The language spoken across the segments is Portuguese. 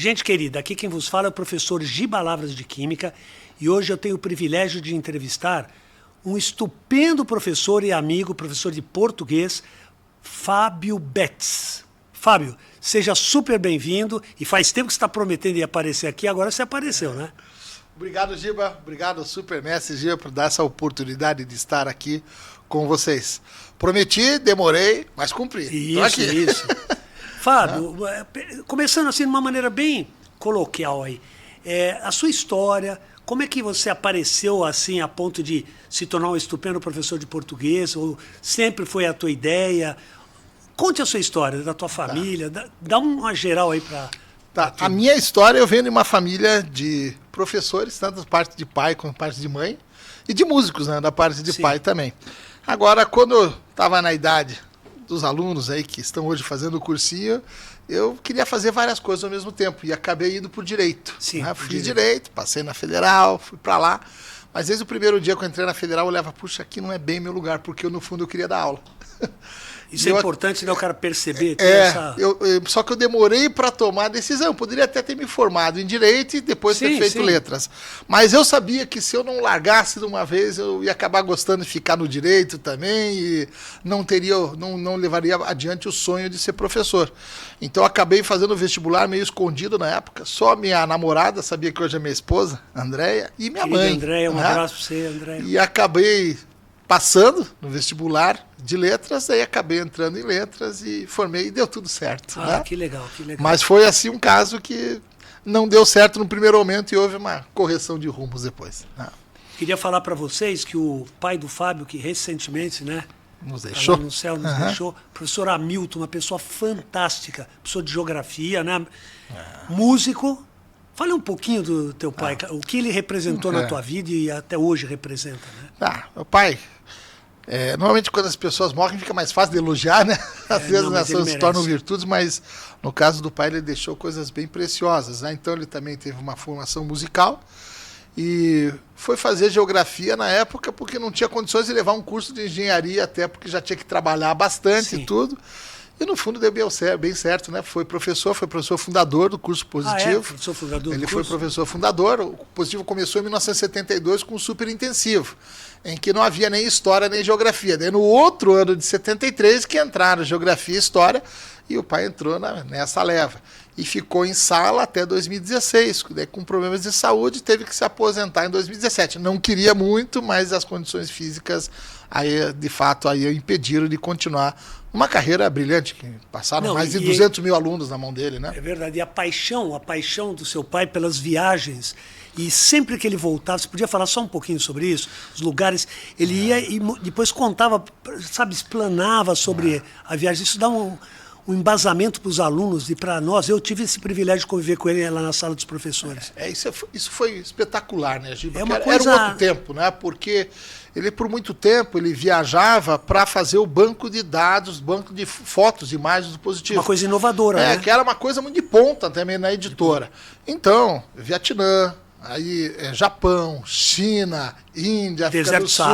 Gente querida, aqui quem vos fala é o professor Giba Lavras de Química e hoje eu tenho o privilégio de entrevistar um estupendo professor e amigo, professor de português, Fábio Betts. Fábio, seja super bem-vindo e faz tempo que você está prometendo ir aparecer aqui, agora você apareceu, né? Obrigado, Giba. Obrigado, Super Mestre Giba, por dar essa oportunidade de estar aqui com vocês. Prometi, demorei, mas cumpri. Isso. Fábio, começando assim de uma maneira bem coloquial aí, a sua história, como é que você apareceu assim a ponto de se tornar um estupendo professor de português, ou sempre foi a tua ideia? Conte a sua história, da tua família, dá uma geral aí para... A minha história, eu venho de uma família de professores, tanto da parte de pai como da parte de mãe, e de músicos, né, da parte de pai também. Agora, quando eu estava na idade dos alunos aí que estão hoje fazendo o cursinho, eu queria fazer várias coisas ao mesmo tempo e acabei indo por direito. Sim, né? Fiz direito, passei na federal, fui para lá, mas desde o primeiro dia que eu entrei na federal eu olhava, puxa, aqui não é bem meu lugar, porque eu, no fundo eu queria dar aula. Isso é importante, né, o cara perceber. Só que eu demorei para tomar a decisão. Eu poderia até ter me formado em Direito e depois ter feito Letras. Mas eu sabia que se eu não largasse de uma vez, eu ia acabar gostando de ficar no Direito também e não levaria adiante o sonho de ser professor. Então eu acabei fazendo o vestibular meio escondido na época. Só minha namorada sabia que hoje é minha esposa, Andréia, e minha mãe. Andréia, um abraço para você, Andréia. E acabei passando no vestibular de letras, aí acabei entrando em letras e formei e deu tudo certo. Ah, né? Que legal, que legal. Mas foi assim um caso que não deu certo no primeiro momento e houve uma correção de rumos depois. Queria falar para vocês que o pai do Fábio, que recentemente, né, nos deixou, no céu, nos deixou, o professor Hamilton, uma pessoa fantástica, professor de geografia, né, músico. Fale um pouquinho do teu pai, o que ele representou na tua vida e até hoje representa, né? Meu pai, normalmente quando as pessoas morrem fica mais fácil de elogiar, né? Às vezes elas se tornam virtudes, mas no caso do pai ele deixou coisas bem preciosas, né? Então ele também teve uma formação musical e foi fazer geografia na época porque não tinha condições de levar um curso de engenharia, até porque já tinha que trabalhar bastante e tudo. E no fundo deu bem certo, né? Foi professor fundador do curso Positivo. Professor fundador Ele foi professor fundador. O Positivo começou em 1972 com um super intensivo, em que não havia nem história nem geografia. Daí no outro ano de 73 que entraram geografia e história, e o pai entrou nessa leva. E ficou em sala até 2016, daí com problemas de saúde, teve que se aposentar em 2017. Não queria muito, mas as condições físicas aí, de fato, aí impediram de continuar uma carreira brilhante, que passaram mais de 200 mil alunos na mão dele, né? É verdade. E a paixão do seu pai pelas viagens. E sempre que ele voltava, você podia falar só um pouquinho sobre isso? Os lugares, ele ia e depois contava, sabe, explanava sobre a viagem. Isso dá um embasamento para os alunos e para nós. Eu tive esse privilégio de conviver com ele lá na sala dos professores. Isso foi espetacular, né, Giba? Era um outro tempo, né? Porque ele, por muito tempo, ele viajava para fazer o banco de dados, banco de fotos, imagens do Positivo. Uma coisa inovadora, né? Que era uma coisa muito de ponta também na editora. Então, Vietnã, aí Japão, China, Índia, África do Sul,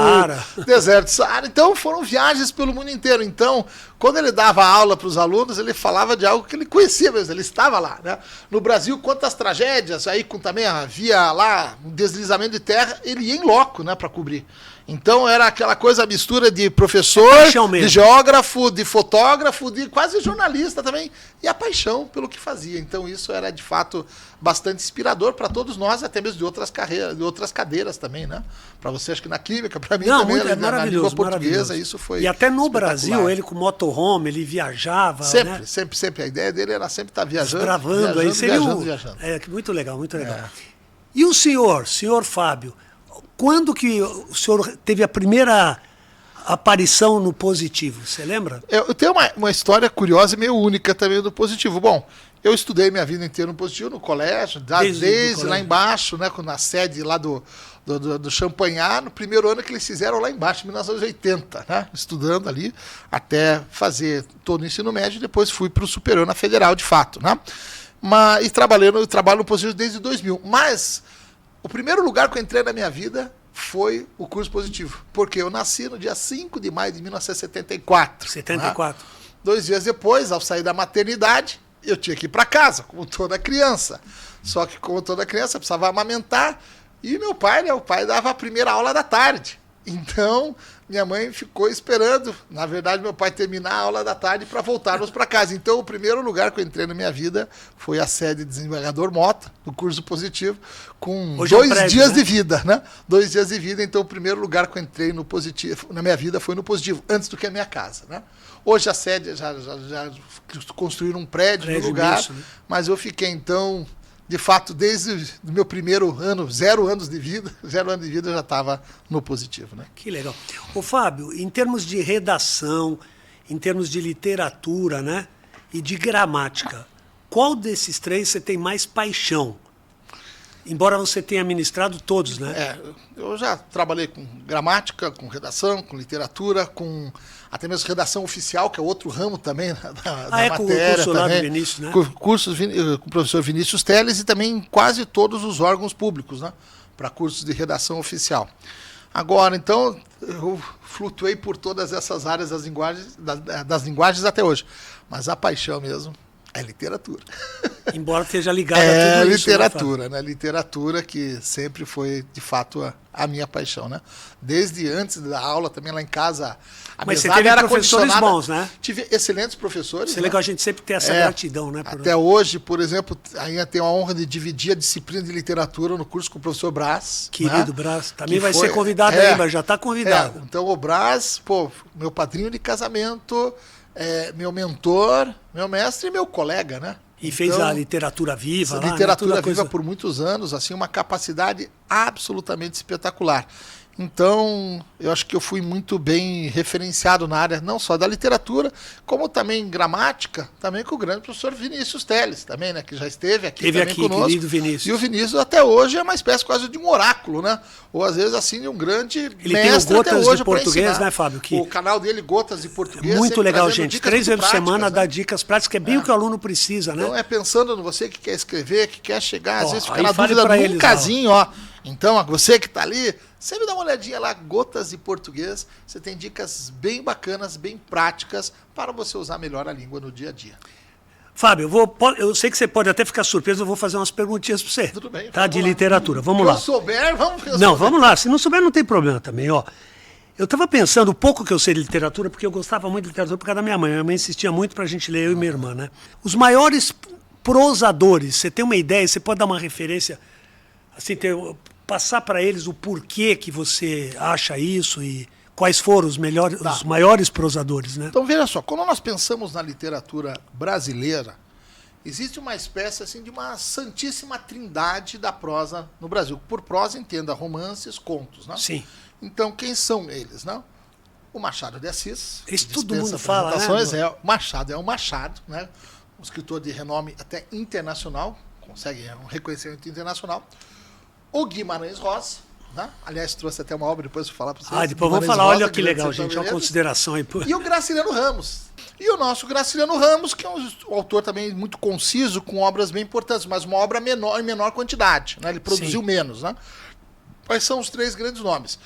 Deserto do Saara. Então foram viagens pelo mundo inteiro. Então, quando ele dava aula para os alunos, ele falava de algo que ele conhecia mesmo, ele estava lá, né? No Brasil, quantas tragédias, aí também havia lá um deslizamento de terra, ele ia em loco, né, para cobrir. Então era aquela coisa, mistura de professor, de geógrafo, de fotógrafo, de quase jornalista também, e a paixão pelo que fazia. Então isso era de fato bastante inspirador para todos nós, até mesmo de outras carreiras, de outras cadeiras também, né? Para você, acho que na química, para mim também, na língua portuguesa, isso foi. E até no Brasil, ele com motorhome, ele viajava. Sempre. A ideia dele era sempre estar viajando. Viajando. Muito legal, muito legal. E o senhor Fábio, quando que o senhor teve a primeira aparição no Positivo? Você lembra? Eu tenho uma história curiosa e meio única também do Positivo. Bom, eu estudei minha vida inteira no Positivo, no colégio, desde lá embaixo, né, na sede lá do Champanhar, no primeiro ano que eles fizeram lá embaixo, em 1980, né, estudando ali, até fazer todo o ensino médio, e depois fui para o superior na Federal, de fato, né? E trabalho no Positivo desde 2000. Mas o primeiro lugar que eu entrei na minha vida foi o curso Positivo, porque eu nasci no dia 5 de maio de 1974. 74. Né? 2 dias depois, ao sair da maternidade, eu tinha que ir para casa, como toda criança. Só que, como toda criança, precisava amamentar. E meu pai, né? O pai dava a primeira aula da tarde. Então, minha mãe ficou esperando, na verdade, meu pai terminar a aula da tarde para voltarmos para casa. Então, o primeiro lugar que eu entrei na minha vida foi a sede de Desembargador Mota, do curso positivo, com hoje 2 dias, né, de né? vida, né? 2 dias de vida. Então, o primeiro lugar que eu entrei no positivo, na minha vida foi no positivo, antes do que a minha casa, né? Hoje a sede já construíram um prédio no lugar, imenso, né? mas eu fiquei, então, de fato, desde o meu primeiro ano, 0 anos de vida, eu já estava no positivo, né? Que legal. Ô, Fábio, em termos de redação, em termos de literatura, né, e de gramática, qual desses 3 você tem mais paixão? Embora você tenha ministrado todos, né? Eu já trabalhei com gramática, com redação, com literatura, com até mesmo redação oficial, que é outro ramo também da matéria. Com o curso lá do também, Vinícius, né? Cursos com o professor Vinícius Teles e também em quase todos os órgãos públicos, né? Para cursos de redação oficial. Agora, então, eu flutuei por todas essas áreas das linguagens até hoje. Mas a paixão mesmo é literatura. Embora esteja ligada a tudo isso. Literatura, né? Literatura que sempre foi, de fato, a minha paixão, né? Desde antes da aula, também lá em casa, mas você teve professores bons, né? Tive excelentes professores. Isso é legal a gente sempre ter essa gratidão, né? Até hoje, por exemplo, ainda tenho a honra de dividir a disciplina de literatura no curso com o professor Brás. Querido, né? Brás. Também vai ser convidado aí, mas já está convidado. Então o Brás, meu padrinho de casamento, meu mentor, meu mestre e meu colega, né? E fez a literatura viva lá, literatura né? viva por muitos anos, assim, uma capacidade absolutamente espetacular. Então, eu acho que eu fui muito bem referenciado na área, não só da literatura, como também gramática, também com o grande professor Vinícius Teles, também, né, que já esteve aqui conosco. Querido Vinícius. E o Vinícius até hoje é uma espécie quase de um oráculo, né? Ou às vezes assim de um grande ele mestre tem o Gotas até hoje de Português, né, Fábio? O canal dele, Gotas de Português. Muito legal, gente. 3 vezes por semana né? dá dicas práticas, que é bem o que o aluno precisa, né? Então pensando no você que quer escrever, que quer chegar, às vezes fica na fale dúvida eles, num casinho, Então, você que está ali, sempre dá uma olhadinha lá, Gotas de Português. Você tem dicas bem bacanas, bem práticas, para você usar melhor a língua no dia a dia. Fábio, eu sei que você pode até ficar surpreso, eu vou fazer umas perguntinhas para você. Tudo bem. Tá, de literatura. Vamos lá. Se eu souber, vamos ver. Não, vamos lá. Se não souber, não tem problema também, ó. Eu estava pensando, o pouco que eu sei de literatura, porque eu gostava muito de literatura por causa da minha mãe. Minha mãe insistia muito para a gente ler, eu e minha irmã, né? Os maiores prosadores, você tem uma ideia, você pode dar uma referência, assim, passar para eles o porquê que você acha isso e quais foram os maiores prosadores, né? Então, veja só, quando nós pensamos na literatura brasileira, existe uma espécie assim de uma santíssima trindade da prosa no Brasil. Por prosa, entenda romances, contos, né? Sim. Então, quem são eles, né? O Machado de Assis. Isso todo mundo fala, né? Machado é o Machado, né? Um escritor de renome até internacional, consegue um reconhecimento internacional. O Guimarães Rosa, né? Aliás, trouxe até uma obra, depois eu vou falar para vocês. Depois vamos falar, olha que legal, gente, uma consideração aí. E o Graciliano Ramos. E o nosso Graciliano Ramos, que é um autor também muito conciso, com obras bem importantes, mas uma obra menor, em menor quantidade, né? Ele produziu menos, né? Quais são os 3 grandes nomes?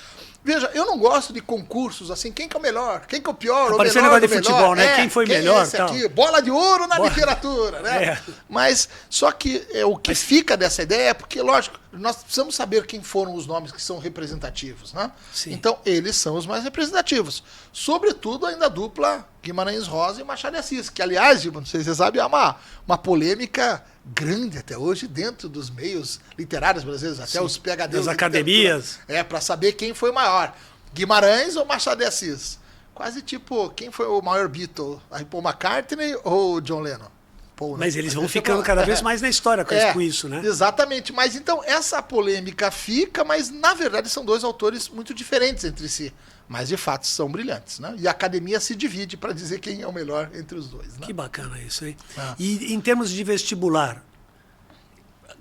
Veja, eu não gosto de concursos assim, quem que é o melhor, quem que é o pior, o melhor, negócio de futebol, né? Quem foi melhor, esse aqui? Bola de ouro na literatura, né? É. Mas só que o que fica dessa ideia é porque, lógico, nós precisamos saber quem foram os nomes que são representativos, né? Sim. Então, eles são os mais representativos. Sobretudo ainda a dupla Guimarães Rosa e Machado de Assis, que, aliás, não sei se você sabe, é uma polêmica grande até hoje dentro dos meios literários brasileiros, até os PhDs das academias. Para saber quem foi maior, Guimarães ou Machado de Assis. Quase tipo, quem foi o maior Beatle? Paul McCartney ou John Lennon? Paul, mas eles vão ficando cada vez mais na história com isso, né? Exatamente. Mas então, essa polêmica fica, mas na verdade são 2 autores muito diferentes entre si. Mas de fato são brilhantes, né? E a academia se divide para dizer quem é o melhor entre os 2. Né? Que bacana isso, hein? E em termos de vestibular,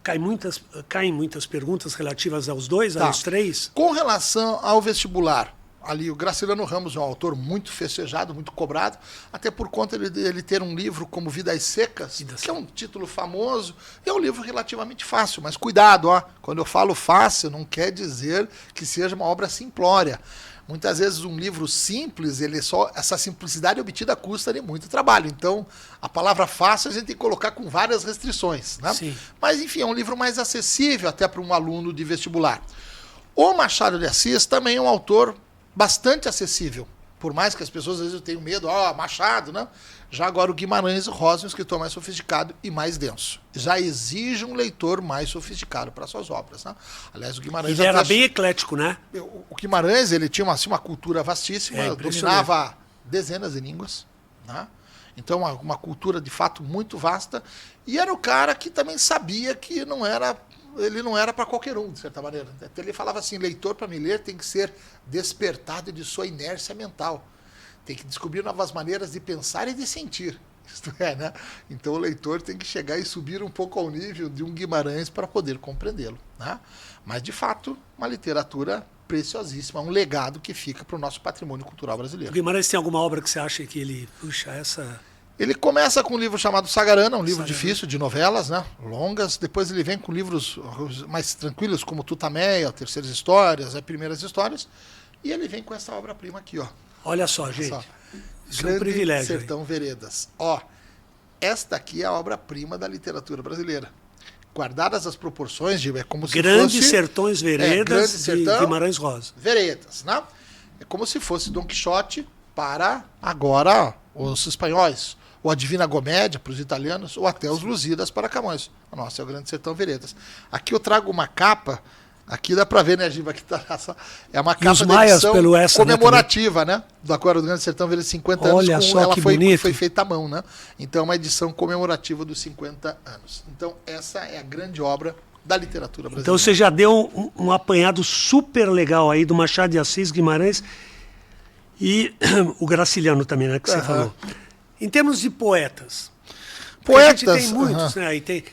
caem muitas perguntas relativas aos 2, aos 3? Com relação ao vestibular, ali o Graciliano Ramos é um autor muito festejado, muito cobrado, até por conta de ele ter um livro como Vidas Secas, que é um título famoso, e é um livro relativamente fácil, mas cuidado, quando eu falo fácil, não quer dizer que seja uma obra simplória. Muitas vezes um livro simples, essa simplicidade obtida custa de muito trabalho. Então, a palavra fácil a gente tem que colocar com várias restrições, né? Sim. Mas, enfim, é um livro mais acessível até para um aluno de vestibular. O Machado de Assis também é um autor bastante acessível. Por mais que as pessoas às vezes tenham medo, Machado, né? Já agora o Guimarães Rosa é um escritor mais sofisticado e mais denso. Já exige um leitor mais sofisticado para suas obras, né? Aliás, o Guimarães... Ele era bem eclético, né? O Guimarães, ele tinha uma cultura vastíssima, dominava dezenas de línguas, né? Então, uma cultura de fato muito vasta. E era o cara que também sabia que ele não era para qualquer um, de certa maneira. Ele falava assim, leitor para me ler tem que ser despertado de sua inércia mental. Tem que descobrir novas maneiras de pensar e de sentir. Isto é, né? Então o leitor tem que chegar e subir um pouco ao nível de um Guimarães para poder compreendê-lo, né? Mas, de fato, uma literatura preciosíssima, um legado que fica para o nosso patrimônio cultural brasileiro. O Guimarães tem alguma obra que você acha que ele puxa essa... Ele começa com um livro chamado Sagarana, um livro difícil, de novelas, né? Longas. Depois ele vem com livros mais tranquilos, como Tutameia, Terceiras Histórias, Primeiras Histórias. E ele vem com essa obra-prima aqui, ó. Olha só, gente. Olha só. Isso é um privilégio. Sertão Veredas. Ó, esta aqui é a obra-prima da literatura brasileira. Guardadas as proporções, é como se Grandes fosse... Sertões Veredas de Guimarães Rosa. Veredas, né? É como se fosse Dom Quixote para, agora, os espanhóis. Ou a Divina Comédia para os italianos, ou até os Lusíadas para Camões. Nossa, é o Grande Sertão Veredas. Aqui eu trago uma capa, aqui dá para ver, né, Giba? Aqui tá, é uma capa de edição comemorativa, né? Do Grande Sertão Veredas, 50 anos. Olha só que bonito. Foi feita à mão, né? Então é uma edição comemorativa dos 50 anos. Então essa é a grande obra da literatura brasileira. Então você já deu um apanhado super legal aí do Machado de Assis, Guimarães e o Graciliano também, né, que você falou. Em termos de poetas, a gente tem muitos, né? E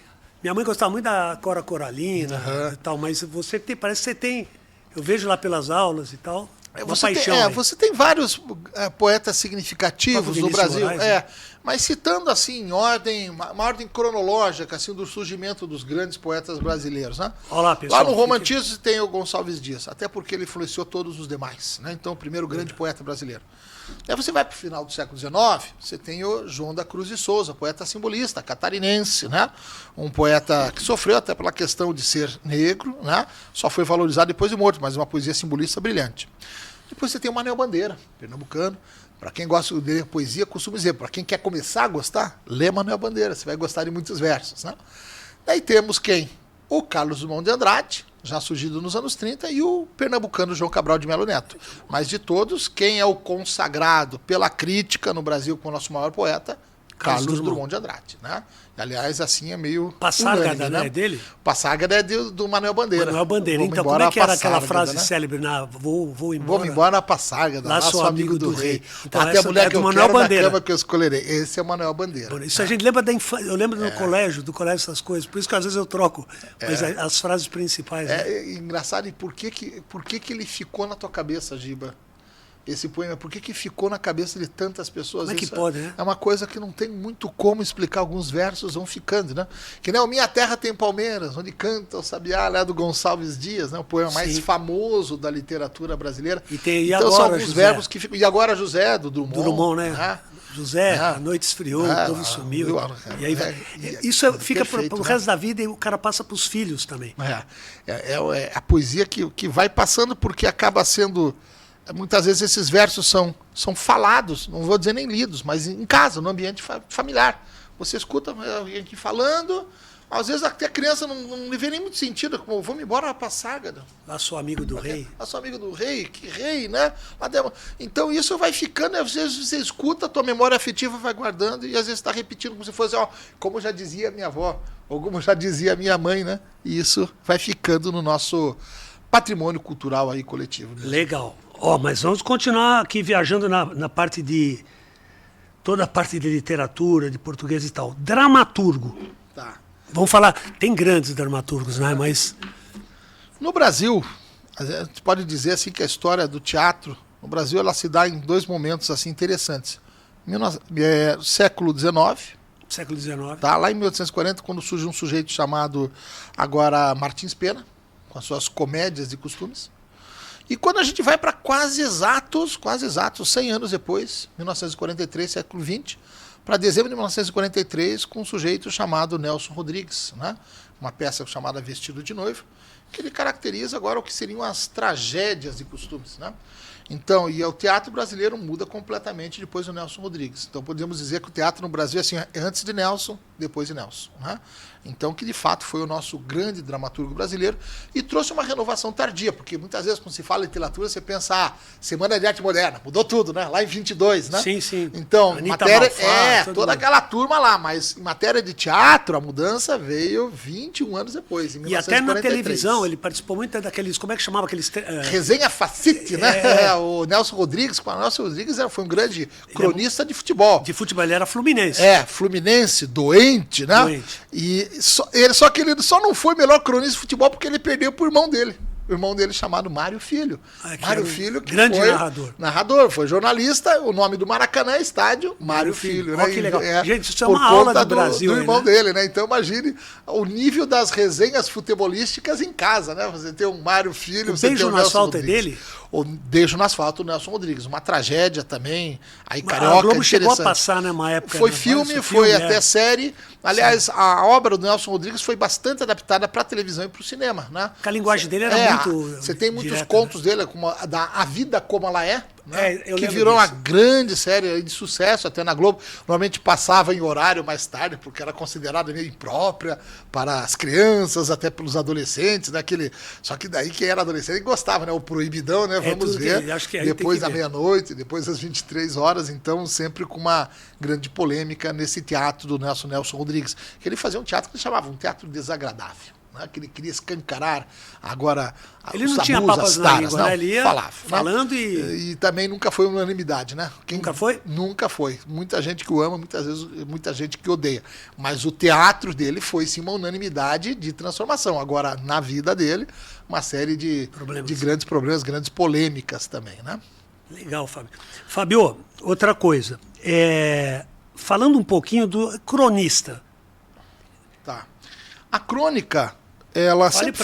minha mãe gostava muito da Cora Coralina e tal, mas parece que você tem, eu vejo lá pelas aulas e tal, uma paixão. Você tem vários poetas significativos no Brasil, Moraes, mas citando assim, em uma ordem cronológica assim, do surgimento dos grandes poetas brasileiros. Né? Olá, pessoal, lá no Romantismo tem o Gonçalves Dias, até porque ele influenciou todos os demais. Né? Então, o primeiro grande poeta brasileiro. Aí você vai para o final do século XIX, você tem o João da Cruz de Souza, poeta simbolista, catarinense, né? Um poeta que sofreu até pela questão de ser negro, né? Só foi valorizado depois de morto, mas uma poesia simbolista brilhante. Depois você tem o Manuel Bandeira, pernambucano. Para quem gosta de ler poesia, costumo dizer, para quem quer começar a gostar, lê Manuel Bandeira, você vai gostar de muitos versos. Né? Daí temos quem? O Carlos Drummond de Andrade, já surgido nos anos 30, e o pernambucano João Cabral de Melo Neto. Mas de todos, quem é o consagrado pela crítica no Brasil como o nosso maior poeta? Carlos Drummond de Andrade. Né? Aliás, assim é meio... Passárgada, né? É dele? Passárgada é do Manuel Bandeira. Manuel Bandeira. Então, como é que era aquela frase célebre? Vou embora. Vou embora na Passárgada, lá sou amigo do rei. Então, até a mulher que eu quero na cama que eu escolherei. Esse é o Manuel Bandeira. Isso a gente lembra da infância. Eu lembro do colégio essas coisas. Por isso que às vezes eu troco. Mas as frases principais... É engraçado. E por que ele ficou na tua cabeça, Giba? Esse poema, por que ficou na cabeça de tantas pessoas? Como é que pode, né? É uma coisa que não tem muito como explicar, alguns versos vão ficando, né? Que nem o Minha Terra Tem Palmeiras, onde canta o Sabiá, lá do Gonçalves Dias, né? O poema mais famoso da literatura brasileira. E então são alguns verbos que ficam. E agora José, do Drummond. Do Drummond, né? José, a noite esfriou, o povo sumiu. E aí isso fica para o resto da vida e o cara passa para os filhos também. É a poesia que vai passando porque acaba sendo... Muitas vezes esses versos são falados, não vou dizer nem lidos, mas em casa, no ambiente familiar. Você escuta alguém aqui falando, às vezes até a criança não lhe vê nem muito sentido, como vamos embora na Passárgada. Lá sou amigo do rei. Lá sou amigo do rei, que rei, né? Então isso vai ficando, às vezes você escuta, a tua memória afetiva vai guardando, e às vezes está repetindo como se fosse, como já dizia a minha avó, ou como já dizia a minha mãe, né? E isso vai ficando no nosso patrimônio cultural aí coletivo. Mesmo. Legal. Mas vamos continuar aqui viajando na parte de... Toda a parte de literatura, de português e tal. Dramaturgo. Tá. Vamos falar... Tem grandes dramaturgos, né? Mas... No Brasil, a gente pode dizer assim que a história do teatro, no Brasil, ela se dá em dois momentos assim interessantes. Século XIX. Século XIX. Tá? Lá em 1840, quando surge um sujeito chamado agora Martins Pena, com as suas comédias de costumes. E quando a gente vai para quase exatos, 100 anos depois, 1943, século XX, para dezembro de 1943, com um sujeito chamado Nelson Rodrigues, né? Uma peça chamada Vestido de Noivo, que ele caracteriza agora o que seriam as tragédias e costumes, né? Então, e o teatro brasileiro muda completamente depois do Nelson Rodrigues. Então, podemos dizer que o teatro no Brasil assim, é antes de Nelson, depois de Nelson, né? Então, que de fato foi o nosso grande dramaturgo brasileiro e trouxe uma renovação tardia, porque muitas vezes quando se fala em literatura, você pensa, Semana de Arte Moderna, mudou tudo, né? Lá em 22, né? Sim, sim. Então, Anitta matéria, Malfá, toda aquela turma lá, mas em matéria de teatro, a mudança veio 21 anos depois, em 1943. E até na televisão, ele participou muito daqueles, como é que chamava aqueles... Resenha Facite, né? O Nelson Rodrigues, foi um grande cronista de futebol. De futebol, ele era fluminense. Fluminense, doente, né? Doente. Só que ele só não foi melhor cronista de futebol porque ele perdeu pro irmão dele. O irmão dele chamado Mário Filho. Mário Filho, que grande foi narrador. Foi jornalista. O nome do Maracanã é estádio Mário Filho. Né? Que legal. Gente, isso é uma aula do Brasil. Do irmão dele, né? Então imagine o nível das resenhas futebolísticas em casa, né? Você tem um Mário Filho, você tem o Nelson Asfalto Rodrigues. É dele? O Beijo no Asfalto, o Nelson Rodrigues. Uma tragédia também. Aí, Carioca, a Globo chegou a passar, né, uma época. Foi filme, foi até série. Aliás, a obra do Nelson Rodrigues foi bastante adaptada para a televisão e para o cinema, né? Porque a linguagem dele era muito... Você tem muitos direta, contos né? dele, como A Vida Como Ela É, né? Que virou uma grande série de sucesso até na Globo. Normalmente passava em horário mais tarde, porque era considerada meio imprópria para as crianças, até pelos adolescentes, né? Só que daí quem era adolescente gostava, né? O proibidão, né? Vamos ver. Depois da meia-noite, depois das 23 horas, então sempre com uma grande polêmica nesse teatro do Nelson Rodrigues. Que ele fazia um teatro que ele chamava um teatro desagradável. Né, que ele queria escancarar agora ele não tinha papas na língua, né? Ele ia falando, né? E também nunca foi unanimidade, né? Nunca foi? Nunca foi. Muita gente que o ama, muita gente que odeia. Mas o teatro dele foi sim uma unanimidade de transformação. Agora, na vida dele, uma série de grandes problemas, grandes polêmicas também, né? Legal, Fábio. Fábio, outra coisa. Falando um pouquinho do cronista. Tá. A crônica... Ela sempre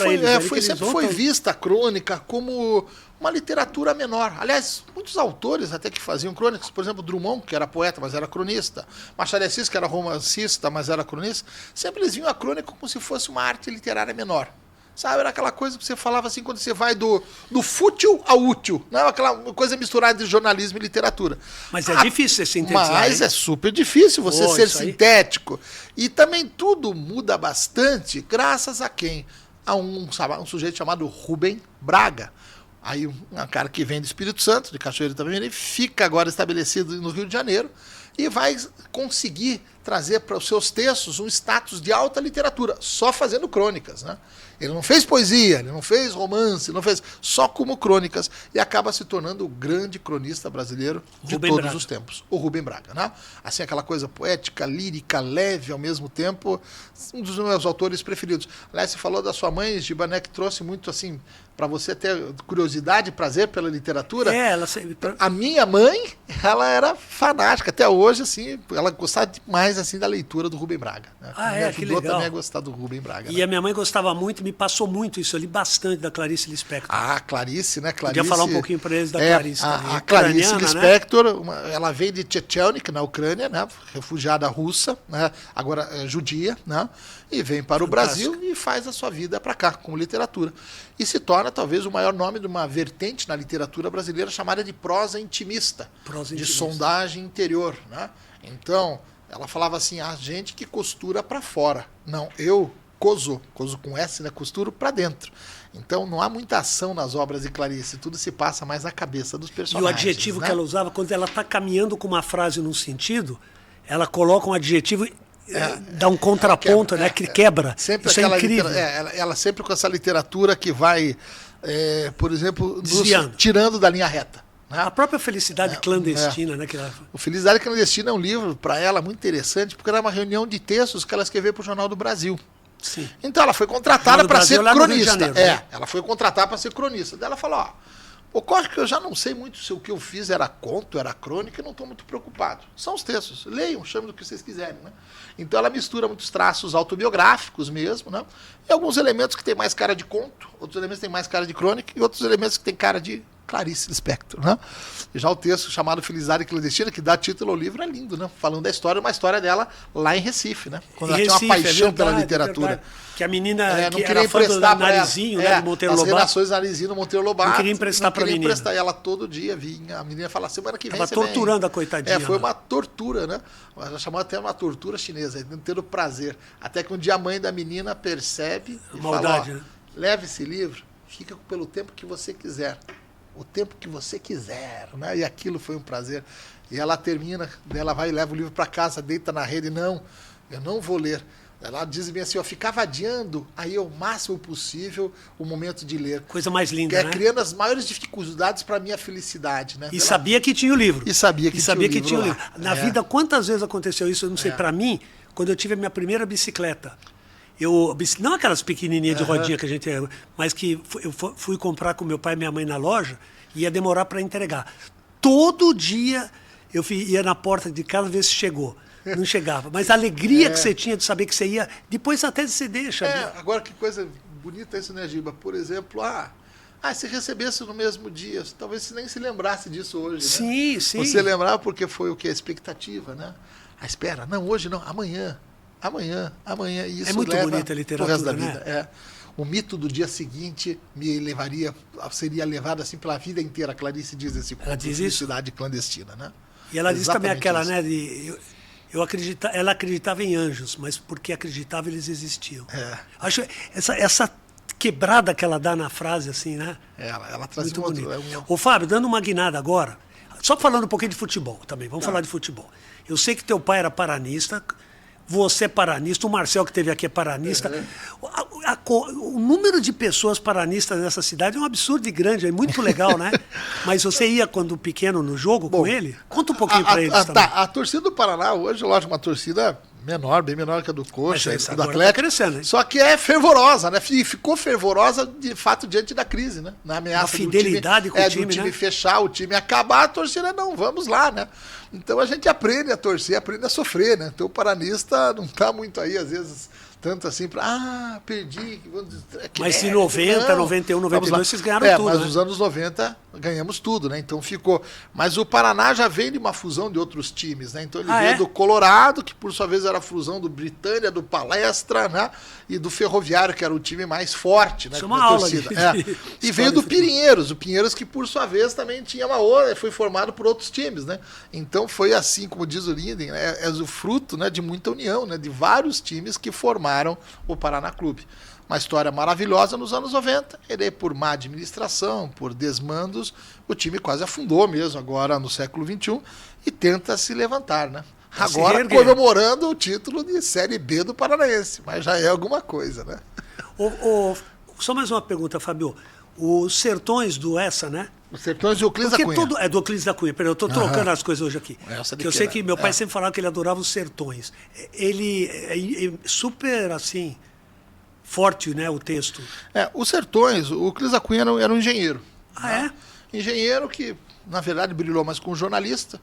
foi vista, a crônica, como uma literatura menor. Aliás, muitos autores até que faziam crônicas, por exemplo, Drummond, que era poeta, mas era cronista, Machado de Assis, que era romancista, mas era cronista, sempre eles viam a crônica como se fosse uma arte literária menor. Sabe, era aquela coisa que você falava assim, quando você vai do fútil ao útil. Não é aquela coisa misturada de jornalismo e literatura. Mas é difícil ser sintetizar. Mas é super difícil você ser sintético. E também tudo muda bastante graças a quem? A um sujeito chamado Rubem Braga. Aí um cara que vem do Espírito Santo, de Cachoeira também, ele fica agora estabelecido no Rio de Janeiro e vai conseguir trazer para os seus textos um status de alta literatura, só fazendo crônicas, né? Ele não fez poesia, ele não fez romance, não fez só como crônicas e acaba se tornando o grande cronista brasileiro de todos os tempos, o Rubem Braga, né? Assim, aquela coisa poética, lírica, leve ao mesmo tempo, um dos meus autores preferidos. Aliás, você falou da sua mãe, Gibané, que trouxe muito assim para você ter curiosidade e prazer pela literatura. A minha mãe, ela era fanática até hoje, assim, ela gostava demais assim da leitura do Rubem Braga, né? Me ajudou também a gostar do Rubem Braga. E a minha mãe gostava muito, me passou muito isso, eu li bastante da Clarice Lispector. Clarice, né? Clarice, podia falar um pouquinho para eles da Clarice também. A Clarice Lispector, né? Ela veio de Chechnya, na Ucrânia, né? Refugiada russa, né? Agora judia, né? E vem para o Brasil e faz a sua vida para cá, com literatura. E se torna talvez o maior nome de uma vertente na literatura brasileira chamada de prosa intimista, de sondagem interior, né? Então, ela falava assim, a gente que costura para fora. Não, eu coso com S, né? Costuro para dentro. Então não há muita ação nas obras de Clarice, tudo se passa mais na cabeça dos personagens. E o adjetivo, né? que ela usava, quando ela está caminhando com uma frase num sentido, ela coloca um adjetivo... dá um contraponto, né? Que quebra. Sempre isso é incrível. Ela sempre com essa literatura que vai, por exemplo, tirando da linha reta. Né? A própria Felicidade Clandestina, né? Que ela... O Felicidade Clandestina é um livro, para ela, muito interessante, porque era uma reunião de textos que ela escreveu para o Jornal do Brasil. Sim. Então ela foi contratada para ser cronista. Janeiro, né? Ela foi contratada para ser cronista. Daí ela falou, Ocorre que eu já não sei muito se o que eu fiz era conto, era crônica, e não estou muito preocupado. São os textos. Leiam, chamem do que vocês quiserem, né? Então ela mistura muitos traços autobiográficos mesmo, né? E alguns elementos que têm mais cara de conto, outros elementos que têm mais cara de crônica, e outros elementos que têm cara de Clarice Lispector, né? E já o texto chamado Felicidade Clandestina, que dá título ao livro, é lindo, né? Falando da história, uma história dela lá em Recife, né? Quando ela tinha uma paixão pela literatura. Que a menina não queria emprestar para Narizinho, né, do Monteiro Lobato. As redações Narizinho do Monteiro Lobato. Não queria emprestar para a menina. E ela todo dia vinha. A menina falava, semana que vem você torturando a coitadinha. Foi uma tortura, né? Ela chamou até uma tortura chinesa, não tendo prazer. Até que um dia a mãe da menina percebe e maldade, fala, né? leve esse livro, fica pelo tempo que você quiser. O tempo que você quiser, né? E aquilo foi um prazer. E ela termina, ela vai e leva o livro para casa, deita na rede, não, eu não vou ler. Ela diz bem assim, eu ficava adiando aí o máximo possível o momento de ler. Coisa mais linda, né? Criando as maiores dificuldades para a minha felicidade, né? E sabia que tinha o livro. E sabia que tinha o livro. Na vida, quantas vezes aconteceu isso? Eu não sei, para mim, quando eu tive a minha primeira bicicleta, não aquelas pequenininhas de rodinha que a gente... Mas que eu fui comprar com meu pai e minha mãe na loja e ia demorar para entregar. Todo dia eu ia na porta de casa ver se chegou. Não chegava. Mas a alegria que você tinha de saber que você ia... Depois até você deixa. Agora que coisa bonita isso, né, Giba? Por exemplo, se recebesse no mesmo dia, talvez você nem se lembrasse disso hoje. Sim, né? sim. Você lembrava porque foi o que? A expectativa, né? A espera. Não, hoje não, amanhã. E isso muito bonita a literatura, resto da né? vida. O mito do dia seguinte seria levado assim pela vida inteira. A Clarice diz esse conto de Felicidade Clandestina, né? E ela diz também aquela, né? Ela acreditava em anjos, mas porque acreditava eles existiam. Acho essa quebrada que ela dá na frase, assim, né? Ela traz muito bonito. Ô, Fábio, dando uma guinada agora, só falando um pouquinho de futebol também, vamos falar de futebol. Eu sei que teu pai era paranista, você é paranista, o Marcel que esteve aqui é paranista. O número de pessoas paranistas nessa cidade é um absurdo e grande, é muito legal, né? Mas você ia quando pequeno no jogo com ele? Conta um pouquinho para eles também. A torcida do Paraná hoje, lógico, uma torcida menor, bem menor que a do Coxa, do Atlético. Tá crescendo, hein? Só que é fervorosa, né? E ficou fervorosa, de fato, diante da crise, né? Na ameaça a fidelidade com o time, do time né? fechar, o time acabar, a torcida não, vamos lá, né? Então a gente aprende a torcer, aprende a sofrer, né? Então o paranista não tá muito aí, às vezes, tanto assim, perdi. Mas em 90, 91, 92, vocês ganharam tudo, mas né? nos anos 90 ganhamos tudo, né? Então ficou. Mas o Paraná já vem de uma fusão de outros times, né? Então ele veio do Colorado, que por sua vez era a fusão do Britânia, do Palestra, né? E do Ferroviário, que era o time mais forte, né? Isso é uma aula de E veio do Pinheiros, o Pinheiros que por sua vez também tinha uma outra, foi formado por outros times, né? Então foi assim, como diz o Linden, né? É o fruto, né, de muita união, né? De vários times que formaram o Paraná Clube. Uma história maravilhosa nos anos 90, ele por má administração, por desmandos, o time quase afundou mesmo agora no século XXI e tenta se levantar, né? Agora comemorando o título de Série B do Paranaense, mas já é alguma coisa, né? Só mais uma pergunta, Fábio. Os Sertões do Essa, né? Os Sertões do Euclides da Cunha. É do Euclides da Cunha, peraí, eu estou trocando as coisas hoje aqui. Eu sei que meu pai sempre falava que ele adorava os Sertões. Ele é super, assim, forte, né, o texto. Os Sertões, o Euclides da Cunha era um engenheiro. É? Engenheiro que, na verdade, brilhou mais como jornalista.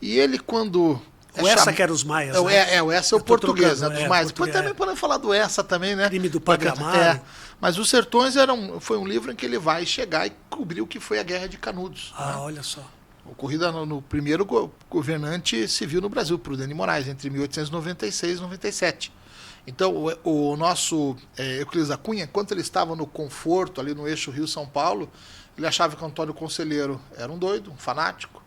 E ele, quando... O Essa que era os maias, né? O Essa é o português, né, dos maias. Depois também podemos falar do Essa também, né? Crime do Padre Amaro. Mas Os Sertões foi um livro em que ele vai chegar e cobrir o que foi a Guerra de Canudos. Olha só. Ocorrida no primeiro governante civil no Brasil, Prudente de Moraes, entre 1896 e 97. Então, o nosso Euclides da Cunha, enquanto ele estava no conforto, ali no eixo Rio-São Paulo, ele achava que o Antônio Conselheiro era um doido, um fanático.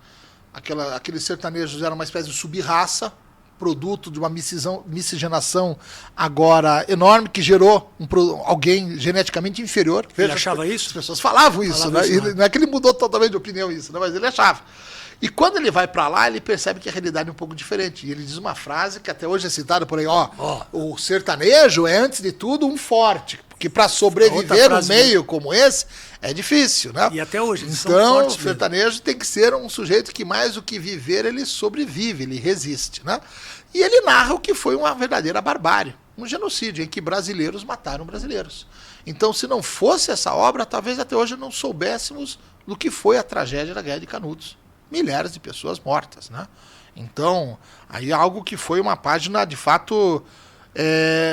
Aqueles sertanejos eram uma espécie de sub-raça, produto de uma miscigenação agora enorme, que gerou alguém geneticamente inferior. Ele achava isso? As pessoas falavam isso, né? Não é que ele mudou totalmente de opinião isso, né? Mas ele achava. E quando ele vai para lá, ele percebe que a realidade é um pouco diferente. E ele diz uma frase que até hoje é citada por aí, o sertanejo é, antes de tudo, um forte. Porque para sobreviver num meio como esse, é difícil, né? E até hoje, então, o sertanejo tem que ser um sujeito que, mais do que viver, ele sobrevive, ele resiste, né? E ele narra o que foi uma verdadeira barbárie, um genocídio em que brasileiros mataram brasileiros. Então, se não fosse essa obra, talvez até hoje não soubéssemos do que foi a tragédia da Guerra de Canudos. Milhares de pessoas mortas, né? Então, aí algo que foi uma página, de fato,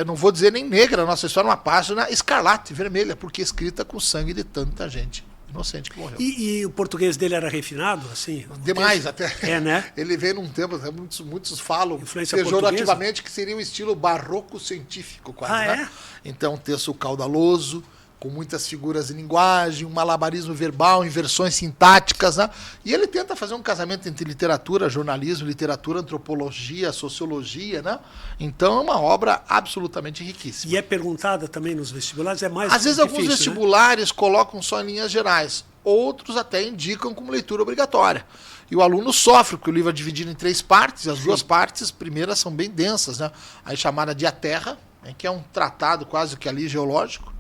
não vou dizer nem negra, a nossa história, uma página escarlate, vermelha, porque escrita com sangue de tanta gente inocente que morreu. E o português dele era refinado, assim? Demais, até. Né? Ele veio num tempo, muitos falam Influência pejorativamente que seria um estilo barroco científico, quase, né? Então, um texto caudaloso, com muitas figuras de linguagem, um malabarismo verbal, inversões sintáticas, né? E ele tenta fazer um casamento entre literatura, jornalismo, literatura, antropologia, sociologia, né? Então é uma obra absolutamente riquíssima. E é perguntada também nos vestibulares? É mais Às vezes difícil, alguns vestibulares, né, colocam só em linhas gerais, outros até indicam como leitura obrigatória. E o aluno sofre, porque o livro é dividido em 3 partes, e as 2 partes primeiras são bem densas, né? Aí chamada de A Terra, né, que é um tratado quase que ali geológico.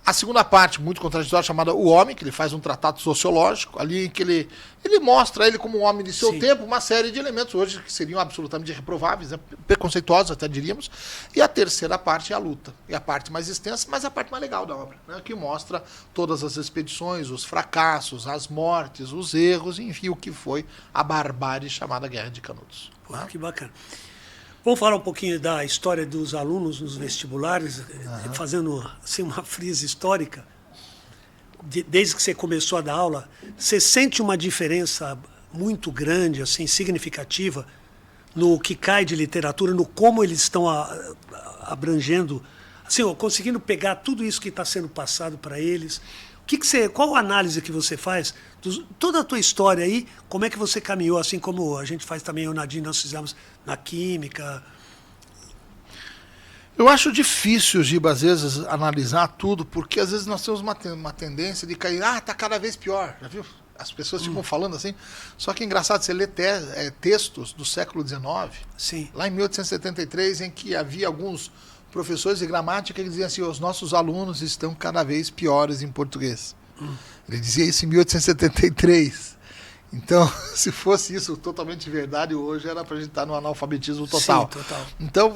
A segunda parte, muito contraditória, chamada O Homem, que ele faz um tratado sociológico, ali em que ele mostra ele como um homem de seu tempo, uma série de elementos hoje que seriam absolutamente reprováveis, né, preconceituosos até diríamos. E a terceira parte é a luta. É a parte mais extensa, mas a parte mais legal da obra, né, que mostra todas as expedições, os fracassos, as mortes, os erros, enfim, o que foi a barbárie chamada Guerra de Canudos. Pô, que bacana. Vamos falar um pouquinho da história dos alunos nos vestibulares, fazendo assim, uma frise histórica. Desde que você começou a dar aula, você sente uma diferença muito grande, assim, significativa, no que cai de literatura, no como eles estão abrangendo, assim, conseguindo pegar tudo isso que está sendo passado para eles? Qual a análise que você faz? Toda a tua história aí, como é que você caminhou, assim como a gente faz também, eu e o Nadine, nós fizemos na química? Eu acho difícil, Giba, às vezes, analisar tudo, porque às vezes nós temos uma tendência de cair, tá cada vez pior, já viu? As pessoas ficam falando assim. Só que é engraçado, você lê textos do século XIX, Sim. Lá em 1873, em que havia alguns professores de gramática que diziam assim, os nossos alunos estão cada vez piores em português. Ele dizia isso em 1873. Então, se fosse isso totalmente verdade, hoje era para a gente estar no analfabetismo total. Sim, total. Então,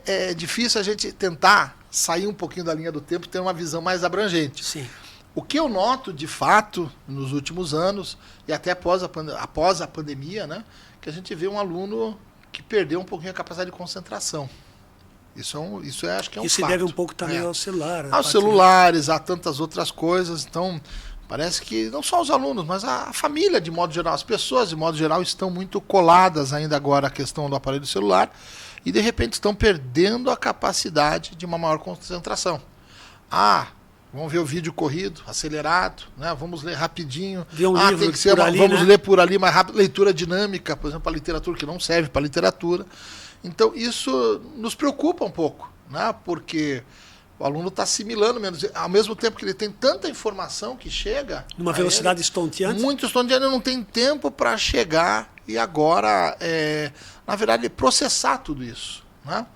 é difícil a gente tentar sair um pouquinho da linha do tempo e ter uma visão mais abrangente. Sim. O que eu noto, de fato, nos últimos anos, e até após a pandemia, né, que a gente vê um aluno que perdeu um pouquinho a capacidade de concentração. Isso acho que é um fato. Isso se deve um pouco também ao celular. Aos celulares, a tantas outras coisas. Então, parece que não só os alunos, mas a família, de modo geral, as pessoas, de modo geral, estão muito coladas ainda agora à questão do aparelho celular e, de repente, estão perdendo a capacidade de uma maior concentração. Vamos ver o vídeo corrido, acelerado, né? Vamos ler rapidinho. Ver um livro tem que ser por ali, vamos né? ler por ali mais rápido. Leitura dinâmica, por exemplo, a literatura que não serve para literatura. Então, isso nos preocupa um pouco, né? Porque o aluno está assimilando menos. Ao mesmo tempo que ele tem tanta informação que chega... Numa velocidade estonteante? Muito estonteante, ele não tem tempo para chegar e agora, na verdade, processar tudo isso, né?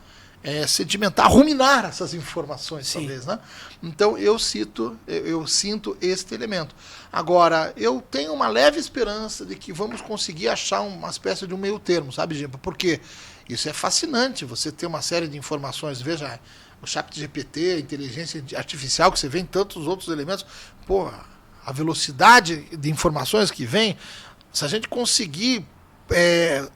Sedimentar, ruminar essas informações, Sim. talvez, né? Então eu sinto este elemento. Agora, eu tenho uma leve esperança de que vamos conseguir achar uma espécie de um meio termo, sabe, Giba? Porque isso é fascinante, você ter uma série de informações, veja, o ChatGPT, a inteligência artificial, que você vê em tantos outros elementos, a velocidade de informações que vem, se a gente conseguir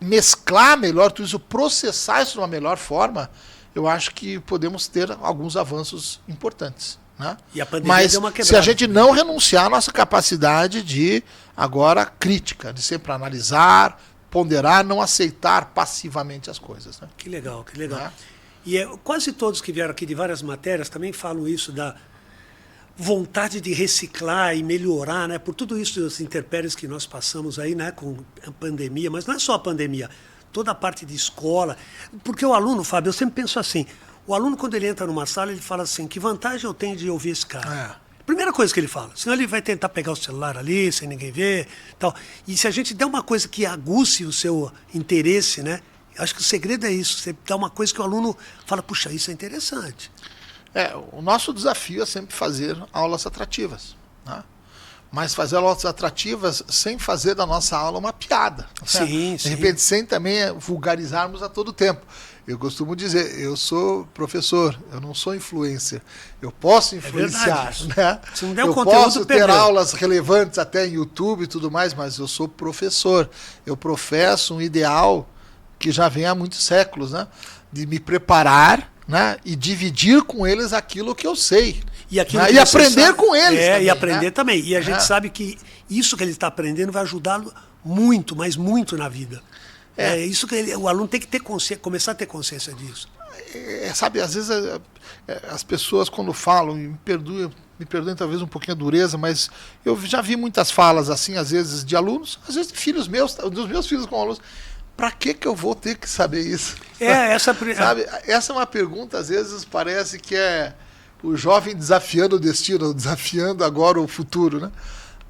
mesclar melhor tudo isso, processar isso de uma melhor forma, eu acho que podemos ter alguns avanços importantes, né? E a pandemia Mas deu uma quebrada. se a gente não renunciar à nossa capacidade de, agora, crítica, de sempre analisar, ponderar, não aceitar passivamente as coisas, né? Que legal, que legal. Né? E quase todos que vieram aqui de várias matérias também falam isso da vontade de reciclar e melhorar, né? Por tudo isso, as intempéries que nós passamos aí, né? Com a pandemia, mas não é só a pandemia, toda a parte de escola. Porque o aluno, Fábio, eu sempre penso assim, o aluno quando ele entra numa sala, ele fala assim, que vantagem eu tenho de ouvir esse cara? Primeira coisa que ele fala, senão ele vai tentar pegar o celular ali, sem ninguém ver, tal. E se a gente der uma coisa que aguce o seu interesse, né? Acho que o segredo é isso, você dá uma coisa que o aluno fala, puxa, isso é interessante. O nosso desafio é sempre fazer aulas atrativas, né? Mas fazer aulas atrativas sem fazer da nossa aula uma piada. Sim, De repente, sem também vulgarizarmos a todo tempo. Eu costumo dizer, eu sou professor, eu não sou influencer. Eu posso influenciar, né? Se não der eu conteúdo, posso ter aulas relevantes até em YouTube e tudo mais, mas eu sou professor. Eu professo um ideal que já vem há muitos séculos, né? De me preparar, né? E dividir com eles aquilo que eu sei. E aprender com eles também, e aprender né? também. E a gente sabe que isso que ele está aprendendo vai ajudá-lo muito, mas muito na vida. É isso que o aluno tem que ter começar a ter consciência disso. Sabe, às vezes as pessoas quando falam, me perdoem talvez um pouquinho a dureza, mas eu já vi muitas falas assim, às vezes de alunos, às vezes de filhos meus, dos meus filhos com alunos. Para que eu vou ter que saber isso? Sabe, essa é uma pergunta, às vezes parece que é o jovem desafiando o destino, desafiando agora o futuro, né?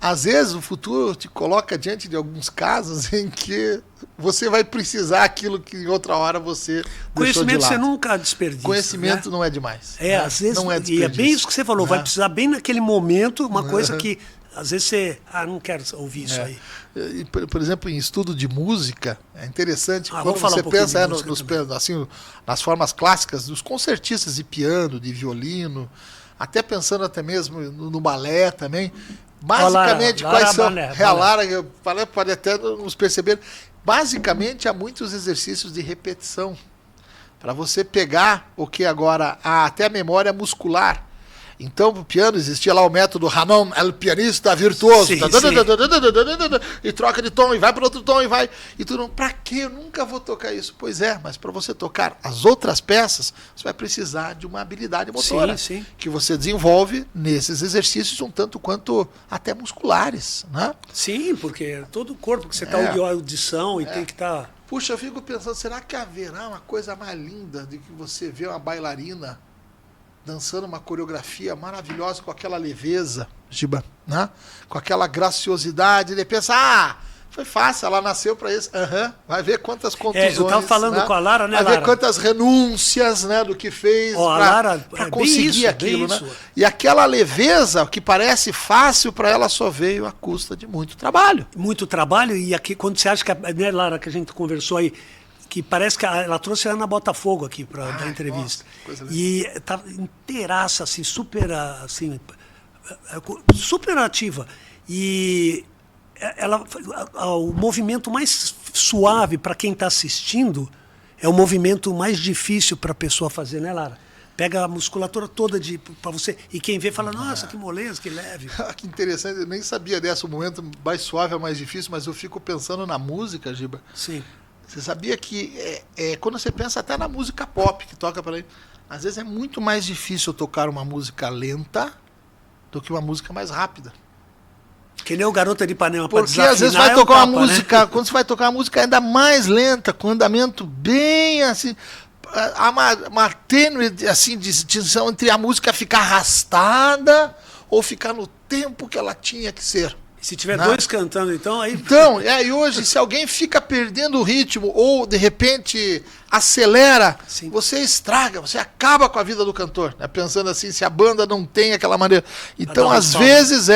Às vezes o futuro te coloca diante de alguns casos em que você vai precisar aquilo que em outra hora você deixou de lado. Você nunca desperdiça. Conhecimento, né? Não é demais. Né? Às vezes, não é desperdício. E é bem isso que você falou, vai precisar bem naquele momento, uma coisa que às vezes você, não quero ouvir isso aí. E, por exemplo, em estudo de música, é interessante quando você pensa assim, nas formas clássicas dos concertistas de piano, de violino, até pensando até mesmo no balé também. Basicamente, quais são... A Lara pode até nos perceber. Basicamente, há muitos exercícios de repetição para você pegar o que agora há até a memória muscular. Então, o piano existia lá o método Hanon, el pianista virtuoso. Sim, e troca de tom, e vai para outro tom, e vai. E tu não, pra quê? Eu nunca vou tocar isso. Pois é, mas para você tocar as outras peças, você vai precisar de uma habilidade motora. Que você desenvolve nesses exercícios um tanto quanto até musculares, né? Sim, porque todo o corpo que você está de audição e tem que estar... Puxa, eu fico pensando, será que haverá uma coisa mais linda de que você vê uma bailarina dançando uma coreografia maravilhosa com aquela leveza, Giba, né? Com aquela graciosidade, ele pensa, foi fácil, ela nasceu para isso. Vai ver quantas contusões. Eu estava falando com a Lara, né, Lara? Vai ver quantas renúncias, né, do que fez para conseguir aquilo, né? E aquela leveza que parece fácil para ela só veio à custa de muito trabalho. Muito trabalho, e aqui quando você acha que, né, Lara, que a gente conversou aí, que parece que ela trouxe a Ana Botafogo aqui para dar entrevista. Nossa, e estava inteiraça, assim, super ativa. E o movimento mais suave para quem está assistindo é o movimento mais difícil para a pessoa fazer, né, Lara? Pega a musculatura toda para você. E quem vê fala, nossa, que moleza, que leve. Que interessante, eu nem sabia dessa. O momento mais suave é o mais difícil, mas eu fico pensando na música, Giba. Sim. Você sabia que quando você pensa até na música pop que toca para ele, às vezes é muito mais difícil tocar uma música lenta do que uma música mais rápida. Que nem o Garota de Ipanema. Porque às vezes vai tocar uma música, né? Quando você vai tocar uma música ainda mais lenta, com andamento bem assim, há uma tênue assim, distinção entre a música ficar arrastada ou ficar no tempo que ela tinha que ser. Se tiver dois cantando, então, aí... Então, e hoje, se alguém fica perdendo o ritmo ou, de repente, acelera, você estraga, você acaba com a vida do cantor. Né? Pensando assim, se a banda não tem aquela maneira. Então, às vezes,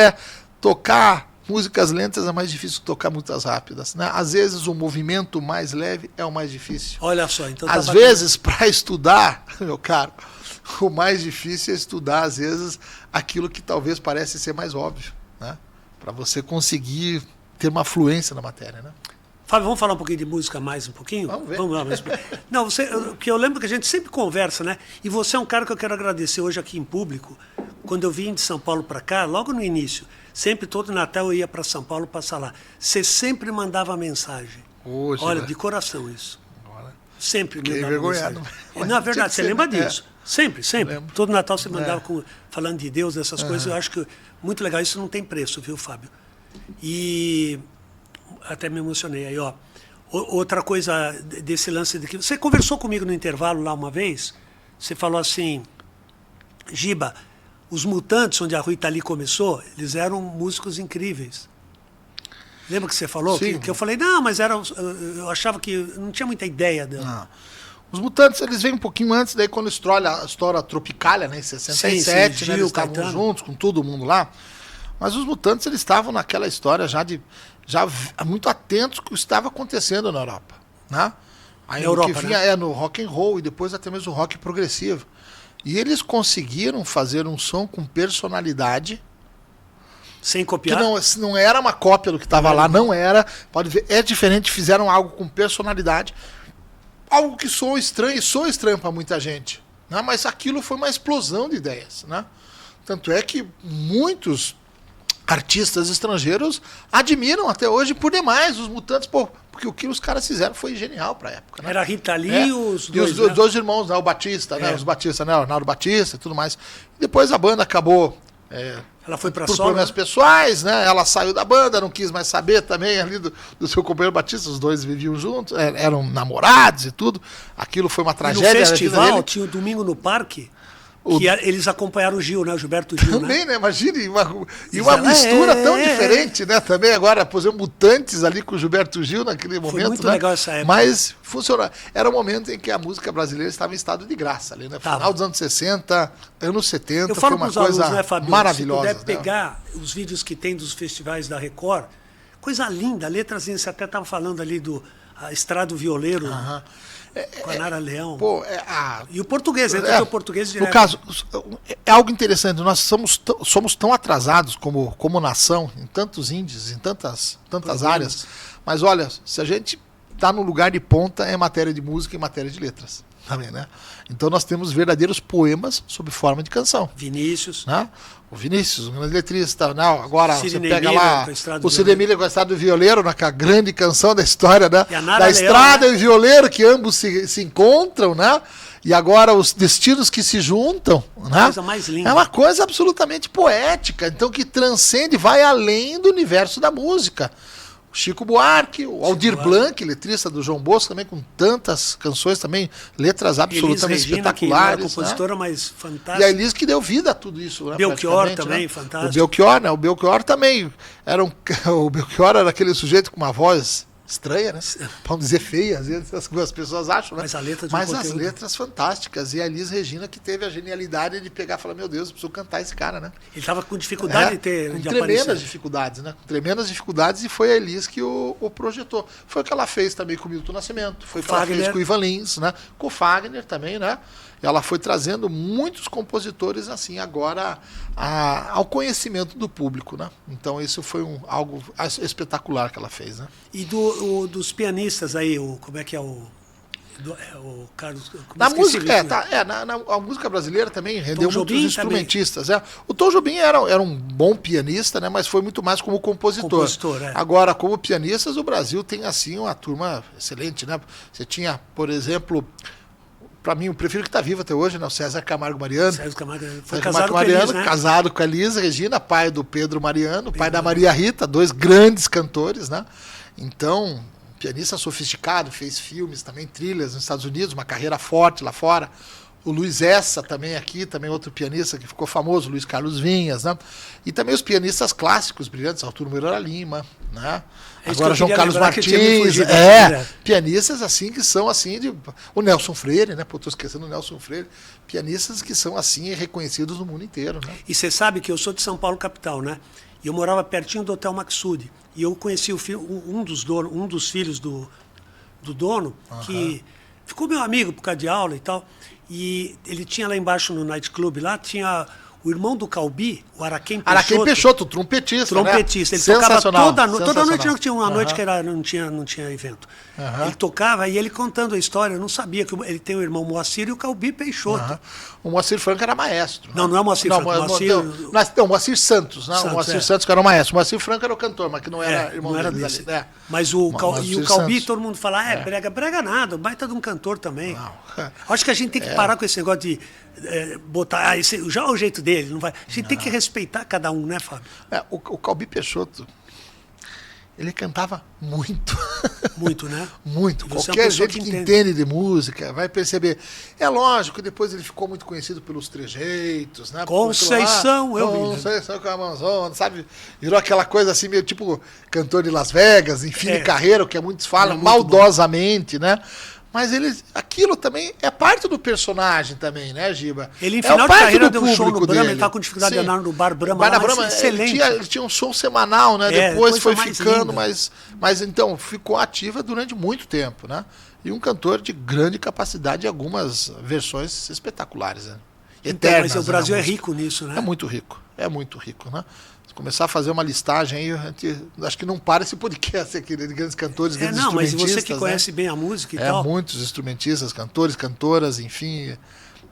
tocar músicas lentas é mais difícil que tocar muitas rápidas. Né? Às vezes, o movimento mais leve é o mais difícil. Olha só, então... Às vezes, para estudar, meu caro, o mais difícil é estudar, às vezes, aquilo que talvez parece ser mais óbvio, né? Para você conseguir ter uma fluência na matéria, né? Fábio, vamos falar um pouquinho de música mais um pouquinho? Vamos ver. Vamos lá. Não, que eu lembro que a gente sempre conversa, né? E você é um cara que eu quero agradecer hoje aqui em público. Quando eu vim de São Paulo para cá, logo no início, sempre todo Natal eu ia para São Paulo passar lá. Você sempre mandava mensagem. Hoje, olha, de coração isso. Agora, sempre me mandava mensagem. Não, é verdade, você lembra disso. Sempre. Todo Natal você mandava falando de Deus, dessas coisas. Eu acho que muito legal. Isso não tem preço, viu, Fábio? E até me emocionei aí, ó. Outra coisa desse lance daqui. Você conversou comigo no intervalo lá uma vez. Você falou assim, Giba, os Mutantes, onde a Rui Tali começou, eles eram músicos incríveis. Lembra que você falou? Sim. Que eu falei, não, mas eu achava que não tinha muita ideia dela. Não. Os Mutantes, eles vêm um pouquinho antes, daí quando estoura a Tropicália, né, em 67, sim, né, eles estavam juntos com todo mundo lá. Mas os Mutantes, eles estavam naquela história já muito atentos ao que estava acontecendo na Europa, né? Aí Europa, que vinha né? no rock and roll e depois até mesmo o rock progressivo. E eles conseguiram fazer um som com personalidade. Sem Que copiar? não era uma cópia do que estava lá, não era. Pode ver, é diferente, fizeram algo com personalidade. Algo que soa estranho, e soa estranho para muita gente. Né? Mas aquilo foi uma explosão de ideias. Né? Tanto é que muitos artistas estrangeiros admiram até hoje por demais os Mutantes, porque o que os caras fizeram foi genial para a época. Né? Era a Rita Lee e os dois, os dois irmãos, né? O Batista, né? Os Batista, né? O Arnaldo Batista e tudo mais. Depois a banda acabou... Ela foi para por solo, problemas pessoais, né? Ela saiu da banda, não quis mais saber também ali do seu companheiro Batista, os dois viviam juntos, eram namorados e tudo. Aquilo foi uma tragédia. E no festival, tinha o Domingo no Parque, que eles acompanharam o Gil, né? O Gilberto Gil, também, né? Imagine, uma mistura tão diferente, né? Também agora, por exemplo, Mutantes ali com o Gilberto Gil naquele momento. Foi muito né? legal essa época. Mas funcionou. Era um momento em que a música brasileira estava em estado de graça ali, né? Final dos anos 60, anos 70, foi uma coisa alunos, né, Fabio? maravilhosa. Se puder pegar os vídeos que tem dos festivais da Record, coisa linda, letrazinha, você até estava falando ali do Estrado Violeiro, com a Nara Leão. Pô, e o português, entra o português direto. No caso, é algo interessante, nós somos tão atrasados como nação, em tantos índices, em tantas áreas, mas olha, se a gente está no lugar de ponta, é matéria de música e matéria de letras. Também, né? Então nós temos verdadeiros poemas sob forma de canção. Vinícius. Né? O Vinícius, um grande letrista. Não, agora Cirine você pega Emília, lá o Cid Emília com a Estrada do Violeiro, naquela grande canção da história, né? Da Estrada e o Violeiro, que ambos se encontram, né? E agora os destinos que se juntam. Né? Coisa mais linda. É uma coisa absolutamente poética, então que transcende, vai além do universo da música. Chico Buarque, o Aldir Blanc, letrista do João Bosco, também com tantas canções, também letras absolutamente espetaculares. Que era compositora, né? Mas fantástica. E a Elis que deu vida a tudo isso. Né, Belchior também, né? fantástico. O Belchior também. O Belchior era aquele sujeito com uma voz estranha, né? Para não dizer feia, às vezes as pessoas acham, né? Mas as letras fantásticas. E a Elis Regina que teve a genialidade de pegar e falar, meu Deus, eu preciso cantar esse cara, né? Ele estava com dificuldade de ter. Com tremendas dificuldades, né? Com tremendas dificuldades, e foi a Elis que o projetou. Foi o que ela fez também com o Milton Nascimento, foi o que ela fez com o Ivan Lins, né? Com o Fagner também, né? Ela foi trazendo muitos compositores assim agora ao conhecimento do público, né? Então isso foi algo espetacular que ela fez, né? E dos pianistas aí, como é que é o Carlos? Na música, a música brasileira também rendeu muitos instrumentistas. O Tom Jobim era um bom pianista, né? Mas foi muito mais como compositor. Agora, como pianistas, o Brasil tem assim uma turma excelente, né? Você tinha, por exemplo, para mim, o prefiro que está vivo até hoje, né? O César Camargo Mariano. César Camargo foi casado com a Elis, né? Casado com a Elis Regina, pai do Pedro Mariano, pai da Maria Rita, dois grandes cantores, né? Então, pianista sofisticado, fez filmes, também trilhas nos Estados Unidos, uma carreira forte lá fora. O Luiz Essa também aqui, também outro pianista que ficou famoso, Luiz Carlos Vinhas, né? E também os pianistas clássicos, brilhantes, Arthur Moreira Lima, né? Agora João Carlos Martins, pianistas assim que são assim, o Nelson Freire, né? Pô, tô esquecendo o Nelson Freire, pianistas que são assim reconhecidos no mundo inteiro, né? E você sabe que eu sou de São Paulo capital, né? E eu morava pertinho do Hotel Maxud, e eu conheci um dos filhos do dono, que ficou meu amigo por causa de aula e tal. E ele tinha lá embaixo no nightclub, lá tinha o irmão do Calbi, o Araquém Peixoto. Araquém Peixoto, trompetista. Ele tocava toda noite, tinha uma noite que não tinha evento. Ele tocava e ele contando a história, eu não sabia que ele tem o irmão Moacir e o Calbi Peixoto. O Moacir Franco era maestro. Não é o Moacir Franco. Não, o Moacir Santos, né? O Moacir Santos que era o maestro. O Moacir Franco era o cantor, mas que não era irmão dele. Mas o Calbi, todo mundo fala, brega nada, baita de um cantor também. Acho que a gente tem que parar com esse negócio de botar, já é o jeito dele, não vai. A gente tem que respeitar cada um, né, Fábio? O Calbi Peixoto, ele cantava muito. Muito, né? Muito. Qualquer gente que entende de música vai perceber. É lógico que depois ele ficou muito conhecido pelos trejeitos, né? Conceição, Conceição com a mãozona, sabe? Virou aquela coisa assim, meio tipo cantor de Las Vegas, em fim de carreira, o que muitos falam, maldosamente, né? Mas aquilo também é parte do personagem também, né, Giba? Ele, em final de carreira, deu um show no Brahma, ele tá com dificuldade de andar no Bar Brahma, excelente. Ele tinha um show semanal, né? Depois foi ficando, mas então ficou ativa durante muito tempo, né? E um cantor de grande capacidade e algumas versões espetaculares, né? Eternas, mas o Brasil é rico nisso, né? É muito rico, né? Se começar a fazer uma listagem aí, acho que não para esse podcast aqui de grandes cantores, grandes instrumentistas. Mas você que conhece bem a música e tal. Muitos instrumentistas, cantores, cantoras, enfim.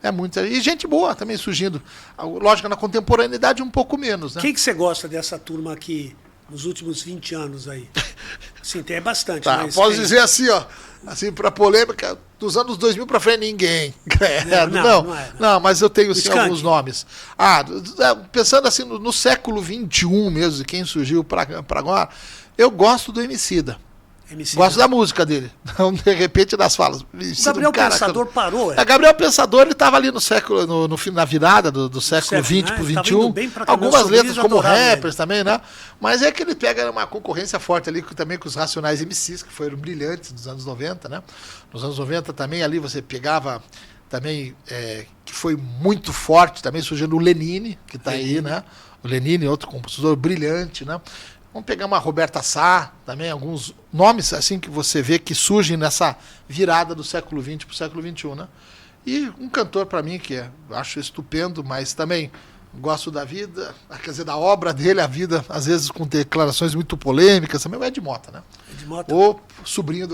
É muita. E gente boa também surgindo. Lógico, na contemporaneidade um pouco menos, né? Quem que você gosta dessa turma aqui nos últimos 20 anos aí? Sim, tem bastante. Tá, mas posso dizer assim, ó. Assim, para polêmica, dos anos 2000 para frente, ninguém. Não, mas eu tenho sim alguns nomes. Pensando assim no século XXI mesmo, quem surgiu para agora, eu gosto do Emicida. Gosto da música dele. Não, de repente, das falas. O Gabriel Pensador parou. Gabriel Pensador, ele estava ali no século, na virada do século XX para o XXI. Algumas letras como rappers também, né? Mas é que ele pega uma concorrência forte ali também com os Racionais MCs, que foram brilhantes nos anos 90, né? Nos anos 90 também ali você pegava também, que foi muito forte, também surgindo o Lenine, que está aí, né? O Lenine, outro compositor brilhante, né? Vamos pegar uma Roberta Sá, também alguns nomes assim que você vê que surgem nessa virada do século XX para o século XXI, né? E um cantor para mim que eu acho estupendo, mas também gosto da vida, quer dizer, da obra dele, a vida, às vezes com declarações muito polêmicas, também o Ed Mota, né? Ed Mota. O sobrinho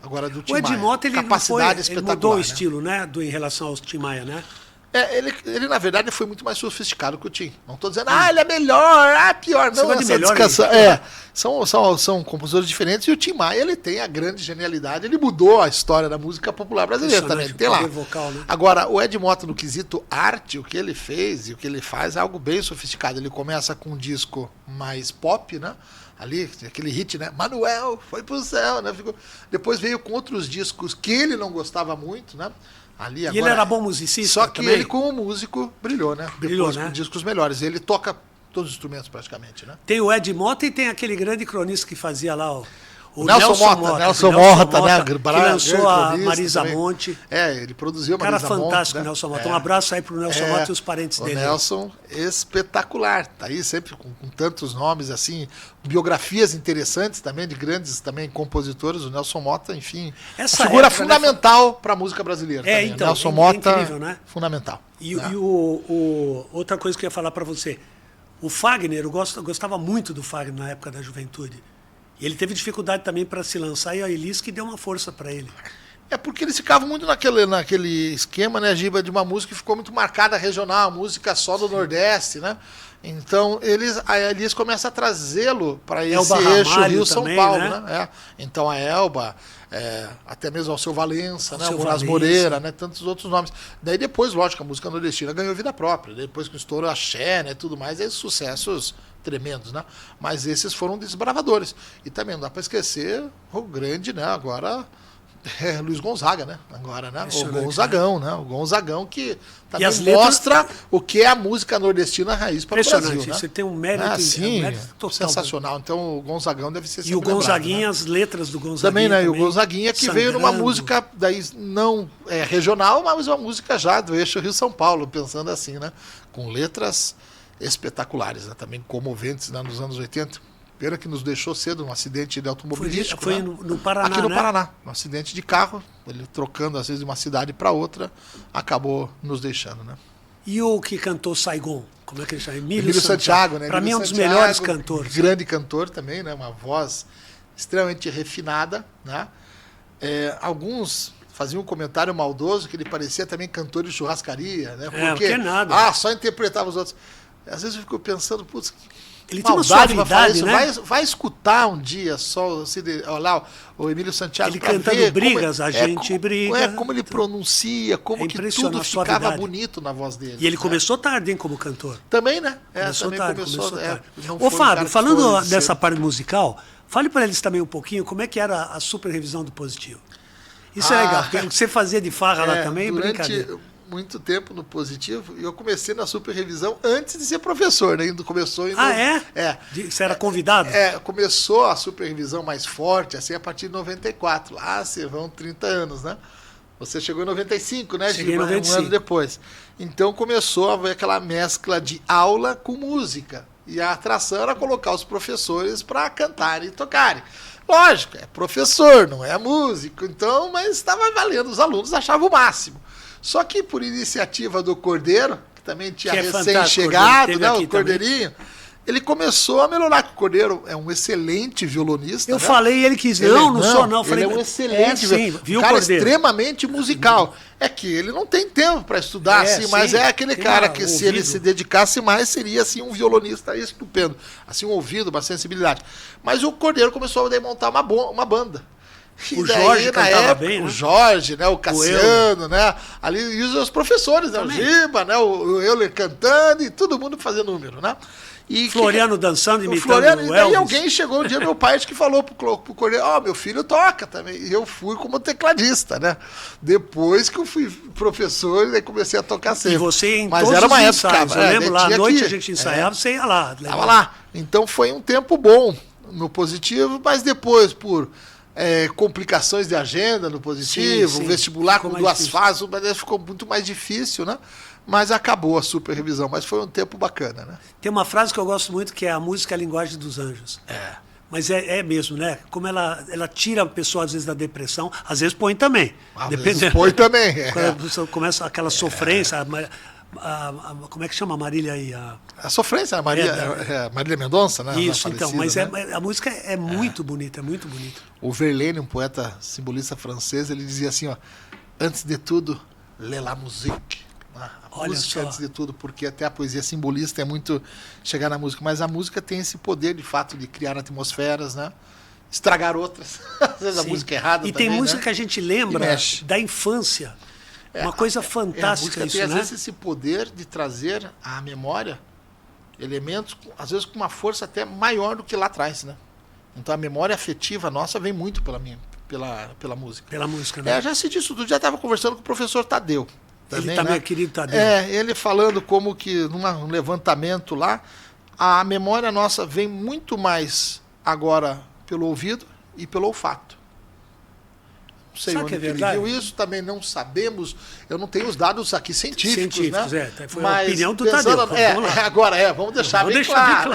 agora do Tim Maia. O Ed Mota, ele mudou o estilo, né? Em relação ao Tim Maia, né? Ele, na verdade, foi muito mais sofisticado que o Tim. Não estou dizendo, ele é melhor, pior. Não, essa descansa. São compositores diferentes. E o Tim Maia, ele tem a grande genialidade. Ele mudou a história da música popular brasileira também. Tem lá. Vocal, né? Agora, o Ed Mota, no quesito arte, o que ele fez e o que ele faz é algo bem sofisticado. Ele começa com um disco mais pop, né? Ali, aquele hit, né? Manuel, foi pro céu, né? Depois veio com outros discos que ele não gostava muito, né? Ali, agora, ele era bom musicista. Só que também? Ele, como músico, brilhou, né? Brilhou, né? Com discos melhores. Ele toca todos os instrumentos praticamente, né? Tem o Ed Mota e tem aquele grande cronista que fazia lá, o Nelson Mota, né? Que lançou a Marisa também. Monte. Ele produziu a Marisa Monte. Cara fantástico, né? Nelson Mota. Um abraço aí pro Nelson Mota e os parentes dele. O Nelson, espetacular. Tá aí sempre com tantos nomes, assim, biografias interessantes também, de grandes também compositores. O Nelson Mota, enfim, essa figura época, fundamental para a música brasileira. Também. Então, Nelson Mota, incrível, né? fundamental. E outra coisa que eu ia falar para você, o Fagner, eu gostava muito do Fagner na época da juventude. E ele teve dificuldade também para se lançar, e a Elis que deu uma força para ele. É porque eles ficavam muito naquele esquema, né, Giba, de uma música que ficou muito marcada regional, música só do Nordeste, né? Então, a Elis começa a trazê-lo para esse eixo Rio-São Paulo, né? Então, a Elba, até mesmo o Alceu Valença, né? O Moraes Moreira, né? Tantos outros nomes. Daí depois, lógico, a música nordestina ganhou vida própria. Depois que estourou axé, né? Tudo mais, aí sucessos tremendos, né? Mas esses foram desbravadores. E também não dá para esquecer o grande, né? Agora... Luiz Gonzaga, né? Agora, né? O Gonzagão, né? O Gonzagão que também mostra o que é a música nordestina raiz para o Brasil, né? Você tem um mérito, sim, um mérito total. Sensacional. Então o Gonzagão deve ser sempre E o Gonzaguinha, lembrado, né? as letras do Gonzaguinha também, né? E o Gonzaguinha que veio numa música daí não regional, mas uma música já do eixo Rio-São Paulo, pensando assim, né? Com letras espetaculares, né? Também comoventes, né? Nos anos 80. Pena que nos deixou cedo num acidente de automobilístico. Foi no Paraná, aqui no Paraná. Um acidente de carro, ele trocando às vezes de uma cidade para outra, acabou nos deixando, né? E o que cantou Saigon? Como é que ele chama? Emílio Santiago, né? Para mim é um dos melhores cantores. Grande cantor também, né? Uma voz extremamente refinada, né? Alguns faziam um comentário maldoso que ele parecia também cantor de churrascaria, né? Porque nada. Só interpretava os outros. Às vezes eu fico pensando, putz, ele tem uma suavidade, né? Vai escutar um dia só olha lá, o Emílio Santiago. Ele cantando brigas, a gente briga. Como ele pronuncia, como que tudo ficava bonito na voz dele. E ele começou tarde, hein, como cantor. Também, né? Começou tarde. Ô, Fábio, falando dessa parte musical, fale para eles também um pouquinho como é que era a super revisão do Positivo. Isso é legal, porque você fazia de farra lá também, brincadeira. muito tempo no Positivo e eu comecei na superrevisão antes de ser professor, né? Começou em Você era convidado? Começou a superrevisão mais forte, assim, a partir de 94. Lá vão 30 anos, né? Você chegou em 95, né? Cheguei em 95. Um ano depois. Então começou a haver aquela mescla de aula com música. E a atração era colocar os professores para cantarem e tocarem. Lógico, é professor, não é músico, então, mas estava valendo, os alunos achavam o máximo. Só que por iniciativa do Cordeiro, que também tinha recém-chegado, né, o Cordeirinho, ele começou a melhorar, que o Cordeiro é um excelente violonista. Eu falei, ele quis, não sou não. Falei, ele é um excelente viu, um cara Cordeiro. Extremamente musical. É que ele não tem tempo para estudar, assim, mas é aquele cara que se ele se dedicasse mais, seria assim, um violonista estupendo. Assim, um ouvido, uma sensibilidade. Mas o Cordeiro começou a montar uma banda. O Jorge cantava bem, né? O Jorge, né? O Cassiano, né? Ali, e os professores, né? O Giba, né? O Euler cantando e todo mundo fazendo número, né? E Floriano dançando, imitando Floriano, o e daí Elvis. alguém chegou um dia, meu pai, acho que falou pro Cordeiro, meu filho toca também. E eu fui como tecladista, né? Depois que eu fui professor, e daí comecei a tocar sempre. E você em Mas todos era uma os época, ensaios. Eu lembro lá, à noite a gente ensaiava, você ia lá. Tava lá. Então foi um tempo bom no Positivo, mas depois, por complicações de agenda no Positivo, vestibular com 2 fases, mas ficou muito mais difícil, né? Mas acabou a superrevisão, mas foi um tempo bacana, né? Tem uma frase que eu gosto muito, que é a música é a linguagem dos anjos. Mas é mesmo, né? Como ela tira a pessoa, às vezes, da depressão, às vezes põe também. Dependendo. Põe também. Quando começa aquela sofrência, como é que chama a Marília aí? A sofrência, a Marília Mendonça, né? Isso, então, mas né? A música é muito bonita, é muito bonita. O Verlaine, um poeta simbolista francês, ele dizia assim, antes de tudo, lê la musique. A música antes de tudo, porque até a poesia simbolista é muito chegar na música, mas a música tem esse poder, de fato, de criar atmosferas, né? Estragar outras. Às vezes a música é errada e também, tem música, né? que a gente lembra da infância. Uma coisa fantástica isso, tem, né? Às vezes, esse poder de trazer à memória elementos, às vezes com uma força até maior do que lá atrás, né? Então a memória afetiva nossa vem muito pela música. Pela música, né? Já se disse tudo, já estava conversando com o professor Tadeu. Ele também, né? Querido Tadeu. Ele falando como que num levantamento lá, a memória nossa vem muito mais agora pelo ouvido e pelo olfato. Não sei onde ele viu isso, também não sabemos, eu não tenho os dados aqui científicos, né? Foi a opinião do Tadeu. Vamos deixar bem claro.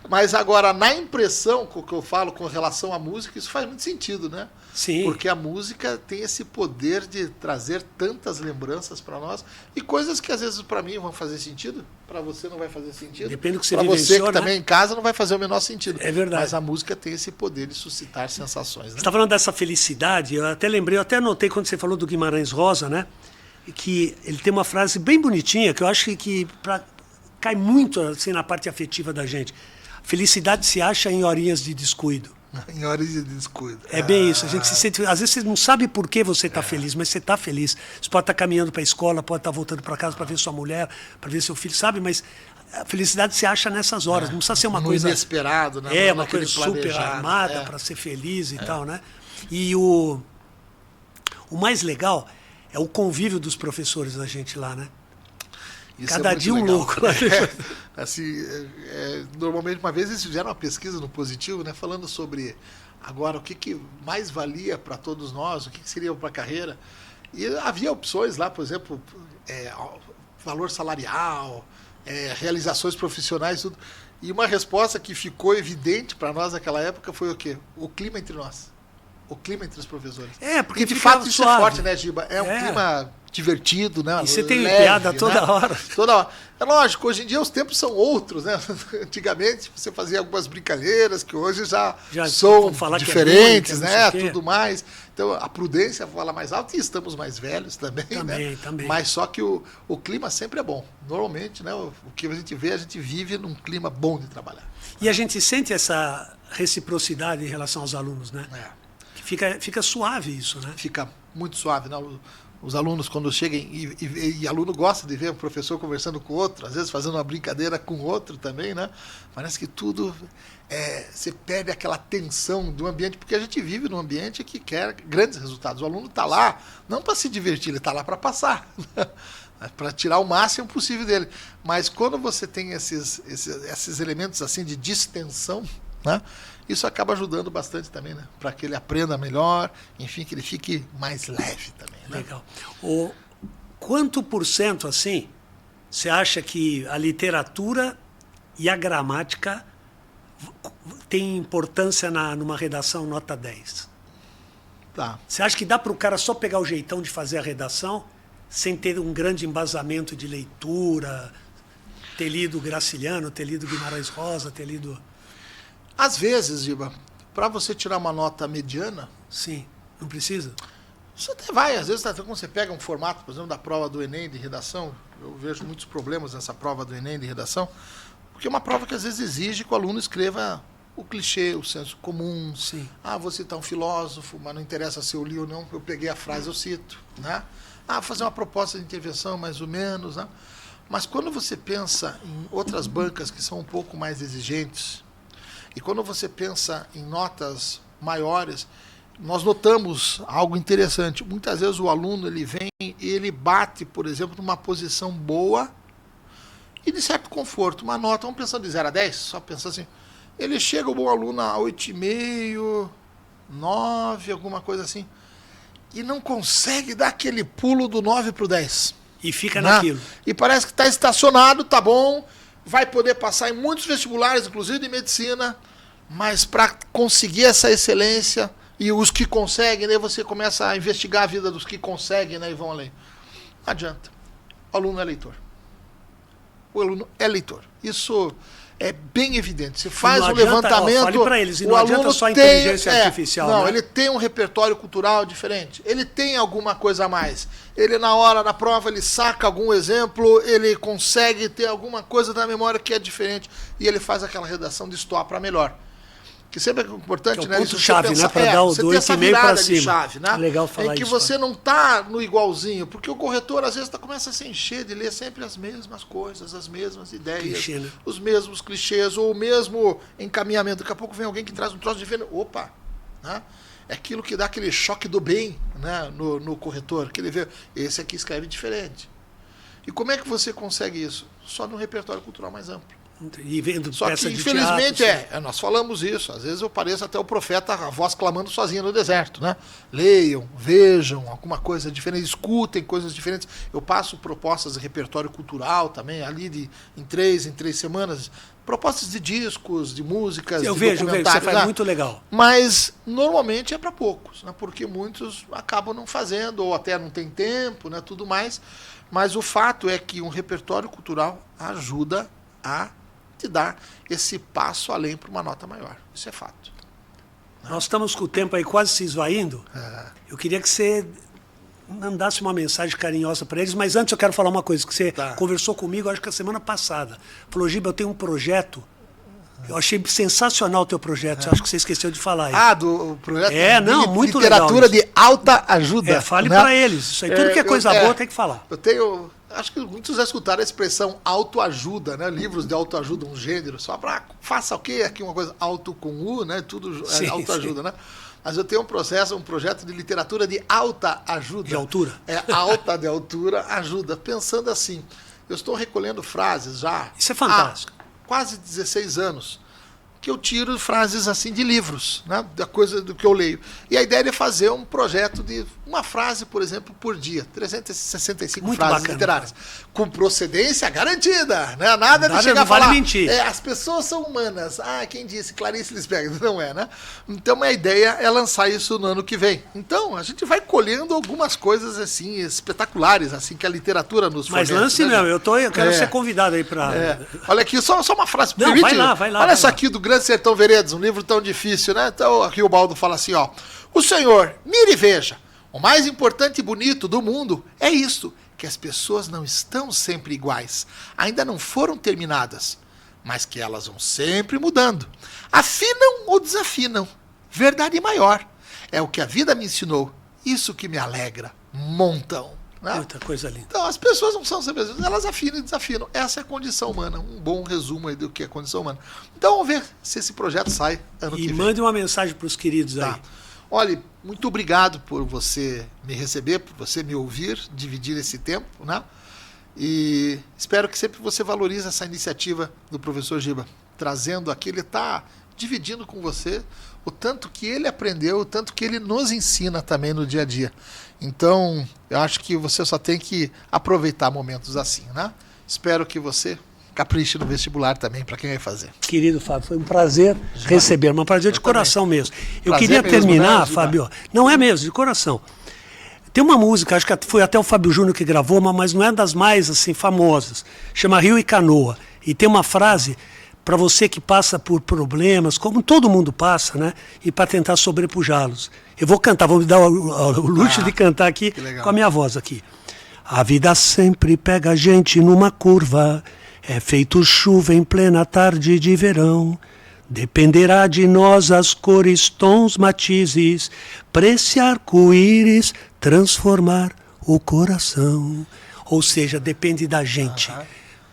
Mas agora, na impressão que eu falo com relação à música, isso faz muito sentido, né? Sim. Porque a música tem esse poder de trazer tantas lembranças para nós e coisas que às vezes para mim vão fazer sentido, para você não vai fazer sentido. Depende do que você vivenciou, vivenciou, você que né? também em casa não vai fazer o menor sentido. É verdade. Mas a música tem esse poder de suscitar sensações, né? Você está falando dessa felicidade, eu até lembrei, eu até anotei quando você falou do Guimarães Rosa, né? Que ele tem uma frase bem bonitinha, que eu acho que cai muito assim, na parte afetiva da gente. Felicidade se acha em horinhas de descuido. Em horas de descuido. É bem isso. A gente se sente, às vezes você não sabe por que você está feliz, mas você está feliz. Você pode estar caminhando para a escola, pode estar voltando para casa para ver sua mulher, para ver seu filho, sabe? Mas a felicidade se acha nessas horas. Não precisa ser uma coisa inesperado, né? Uma coisa super armada para ser feliz e tal, né? E o mais legal é o convívio dos professores da gente lá, né? Isso cada dia um louco. Assim, normalmente, uma vez eles fizeram uma pesquisa no Positivo, né, falando sobre agora o que mais valia para todos nós, o que seria para a carreira. E havia opções lá, por exemplo, valor salarial, realizações profissionais, tudo. E uma resposta que ficou evidente para nós naquela época foi o quê? O clima entre nós. O clima entre os professores. Porque de fato isso é forte, né, Giba? É um clima divertido, né? E você tem piada toda hora. Toda hora. É lógico, hoje em dia os tempos são outros, né? Antigamente você fazia algumas brincadeiras que hoje já são diferentes, né? Tudo mais. Então a prudência fala mais alto e estamos mais velhos também, né? Também. Mas só que o clima sempre é bom. Normalmente, né? O que a gente vê, a gente vive num clima bom de trabalhar. E a gente sente essa reciprocidade em relação aos alunos, né? Fica suave isso, né? Fica muito suave, né? Os alunos, quando chegam, e aluno gosta de ver o professor conversando com o outro, às vezes fazendo uma brincadeira com o outro também, né? Parece que tudo, você perde aquela tensão do ambiente, porque a gente vive num ambiente que quer grandes resultados. O aluno está lá, não para se divertir, ele está lá para passar, para tirar o máximo possível dele. Mas quando você tem esses elementos assim de distensão, né? Isso acaba ajudando bastante também, né? Para que ele aprenda melhor, enfim, que ele fique mais leve também. Né? Legal. Quanto por cento, assim, você acha que a literatura e a gramática têm importância numa redação nota 10? Tá. Você acha que dá para o cara só pegar o jeitão de fazer a redação sem ter um grande embasamento de leitura, ter lido Graciliano, ter lido Guimarães Rosa, ter lido... Às vezes, Giba, para você tirar uma nota mediana... Sim, não precisa? Você até vai, às vezes, quando você pega um formato, por exemplo, da prova do Enem de redação, eu vejo muitos problemas nessa prova do Enem de redação, porque é uma prova que às vezes exige que o aluno escreva o clichê, o senso comum. Sim. Vou citar um filósofo, mas não interessa se eu li ou não, eu peguei a frase, eu cito. Né? Vou fazer uma proposta de intervenção, mais ou menos. Né? Mas quando você pensa em outras bancas que são um pouco mais exigentes, e quando você pensa em notas maiores, nós notamos algo interessante. Muitas vezes o aluno ele vem e ele bate, por exemplo, numa posição boa e de certo conforto. Uma nota, vamos pensar de 0 a 10, só pensar assim, ele chega, o bom aluno, a 8,5, 9, alguma coisa assim, e não consegue dar aquele pulo do 9 para o 10. E fica naquilo. E parece que está estacionado, tá bom, vai poder passar em muitos vestibulares, inclusive de medicina, mas para conseguir essa excelência, e os que conseguem, né, você começa a investigar a vida dos que conseguem, né, e vão além. Não adianta. O aluno é leitor. O aluno é leitor. Isso é bem evidente. Você faz um levantamento... Fale para eles, e não adianta só inteligência artificial. Não, né? Ele tem um repertório cultural diferente. Ele tem alguma coisa a mais. Ele, na hora da prova, ele saca algum exemplo, ele consegue ter alguma coisa na memória que é diferente, e ele faz aquela redação destoar para melhor. Que sempre é importante, que né? É o ponto-chave, né? Para dar o 2,5 para cima. Chave, né? É legal falar em que isso. você não está no igualzinho, porque o corretor às vezes começa a se encher de ler sempre as mesmas coisas, as mesmas ideias, Clichê, né? os mesmos clichês, ou o mesmo encaminhamento. Daqui a pouco vem alguém que traz um troço diferente. Opa! Né? É aquilo que dá aquele choque do bem, né? no corretor, que ele vê, esse aqui escreve diferente. E como é que você consegue isso? Só num repertório cultural mais amplo. E vendo Só que, infelizmente, nós falamos isso. Às vezes eu pareço até o profeta, a voz clamando sozinha no deserto. Né? Leiam, vejam alguma coisa diferente, escutem coisas diferentes. Eu passo propostas de repertório cultural também, ali em três semanas. Propostas de discos, de músicas, eu de vejo, documentários. Você faz muito legal. Mas, normalmente, é para poucos, né? Porque muitos acabam não fazendo, ou até não tem tempo, né? Tudo mais. Mas o fato é que um repertório cultural ajuda a te dar esse passo além para uma nota maior. Isso é fato. Nós estamos com o tempo aí quase se esvaindo. Eu queria que você mandasse uma mensagem carinhosa para eles, mas antes eu quero falar uma coisa, que você conversou comigo, acho que a semana passada. Falou, Giba, eu tenho um projeto. Eu achei sensacional o teu projeto. Eu acho que você esqueceu de falar aí. Do projeto muito literatura legal de alta ajuda. Fale para eles. Isso aí, tudo que é coisa boa tem que falar. Eu tenho... Acho que muitos já escutaram a expressão autoajuda, né? Livros de autoajuda, um gênero, só para faça o quê? Aqui uma coisa, auto com U, né? Tudo é autoajuda, né? Mas eu tenho um projeto de literatura de alta ajuda. De altura? Alta de altura, ajuda. Pensando assim, eu estou recolhendo frases já... Isso é fantástico. Há quase 16 anos. Que eu tiro frases assim de livros, né? Da coisa do que eu leio. E a ideia é fazer um projeto de uma frase, por exemplo, por dia. 365 muito frases bacana, literárias. Com procedência garantida. Né? Nada de chegar a falar. Vale mentir. As pessoas são humanas. Quem disse? Clarice Lispector. Não é, né? Então a ideia é lançar isso no ano que vem. Então a gente vai colhendo algumas coisas assim espetaculares, assim que a literatura nos fornece. Mas lance, né? Eu quero ser convidado aí para... Olha aqui, só uma frase. Não, permite? vai lá. Olha essa aqui do Grande Sertão Veredas, um livro tão difícil, né? Então aqui o Baldo fala assim, ó. O Senhor, mire e veja, o mais importante e bonito do mundo é isto, que as pessoas não estão sempre iguais, ainda não foram terminadas, mas que elas vão sempre mudando. Afinam ou desafinam. Verdade maior. É o que a vida me ensinou. Isso que me alegra. montão. Né? Muita coisa linda. Então, as pessoas não são sempre, elas afinam e desafinam. Essa é a condição humana. Um bom resumo aí do que é a condição humana. Então, vamos ver se esse projeto sai ano que vem. E mande uma mensagem para os queridos aí. Olha, muito obrigado por você me receber, por você me ouvir, dividir esse tempo, né? E espero que sempre você valorize essa iniciativa do professor Giba, trazendo aqui, ele está dividindo com você o tanto que ele aprendeu, o tanto que ele nos ensina também no dia a dia. Então, eu acho que você só tem que aproveitar momentos assim, né? Espero que você capriche no vestibular também, para quem vai fazer. Querido Fábio, foi um prazer receber, um prazer de coração mesmo. Eu Prazer queria mesmo, terminar, né, Fábio, não é mesmo, de coração. Tem uma música, acho que foi até o Fábio Júnior que gravou, mas não é das mais assim famosas. Chama Rio e Canoa. E tem uma frase para você que passa por problemas, como todo mundo passa, né? E para tentar sobrepujá-los. Eu vou cantar, vou me dar o luxo de cantar aqui com a minha voz aqui. A vida sempre pega a gente numa curva, é feito chuva em plena tarde de verão. Dependerá de nós as cores, tons, matizes, pra esse arco-íris transformar o coração. Ou seja, depende da gente.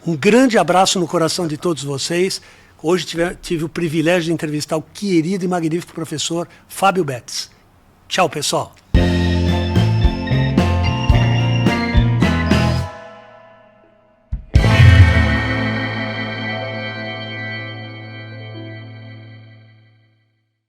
Um grande abraço no coração de todos vocês. Hoje tive o privilégio de entrevistar o querido e magnífico professor Fábio Betts. Tchau, pessoal.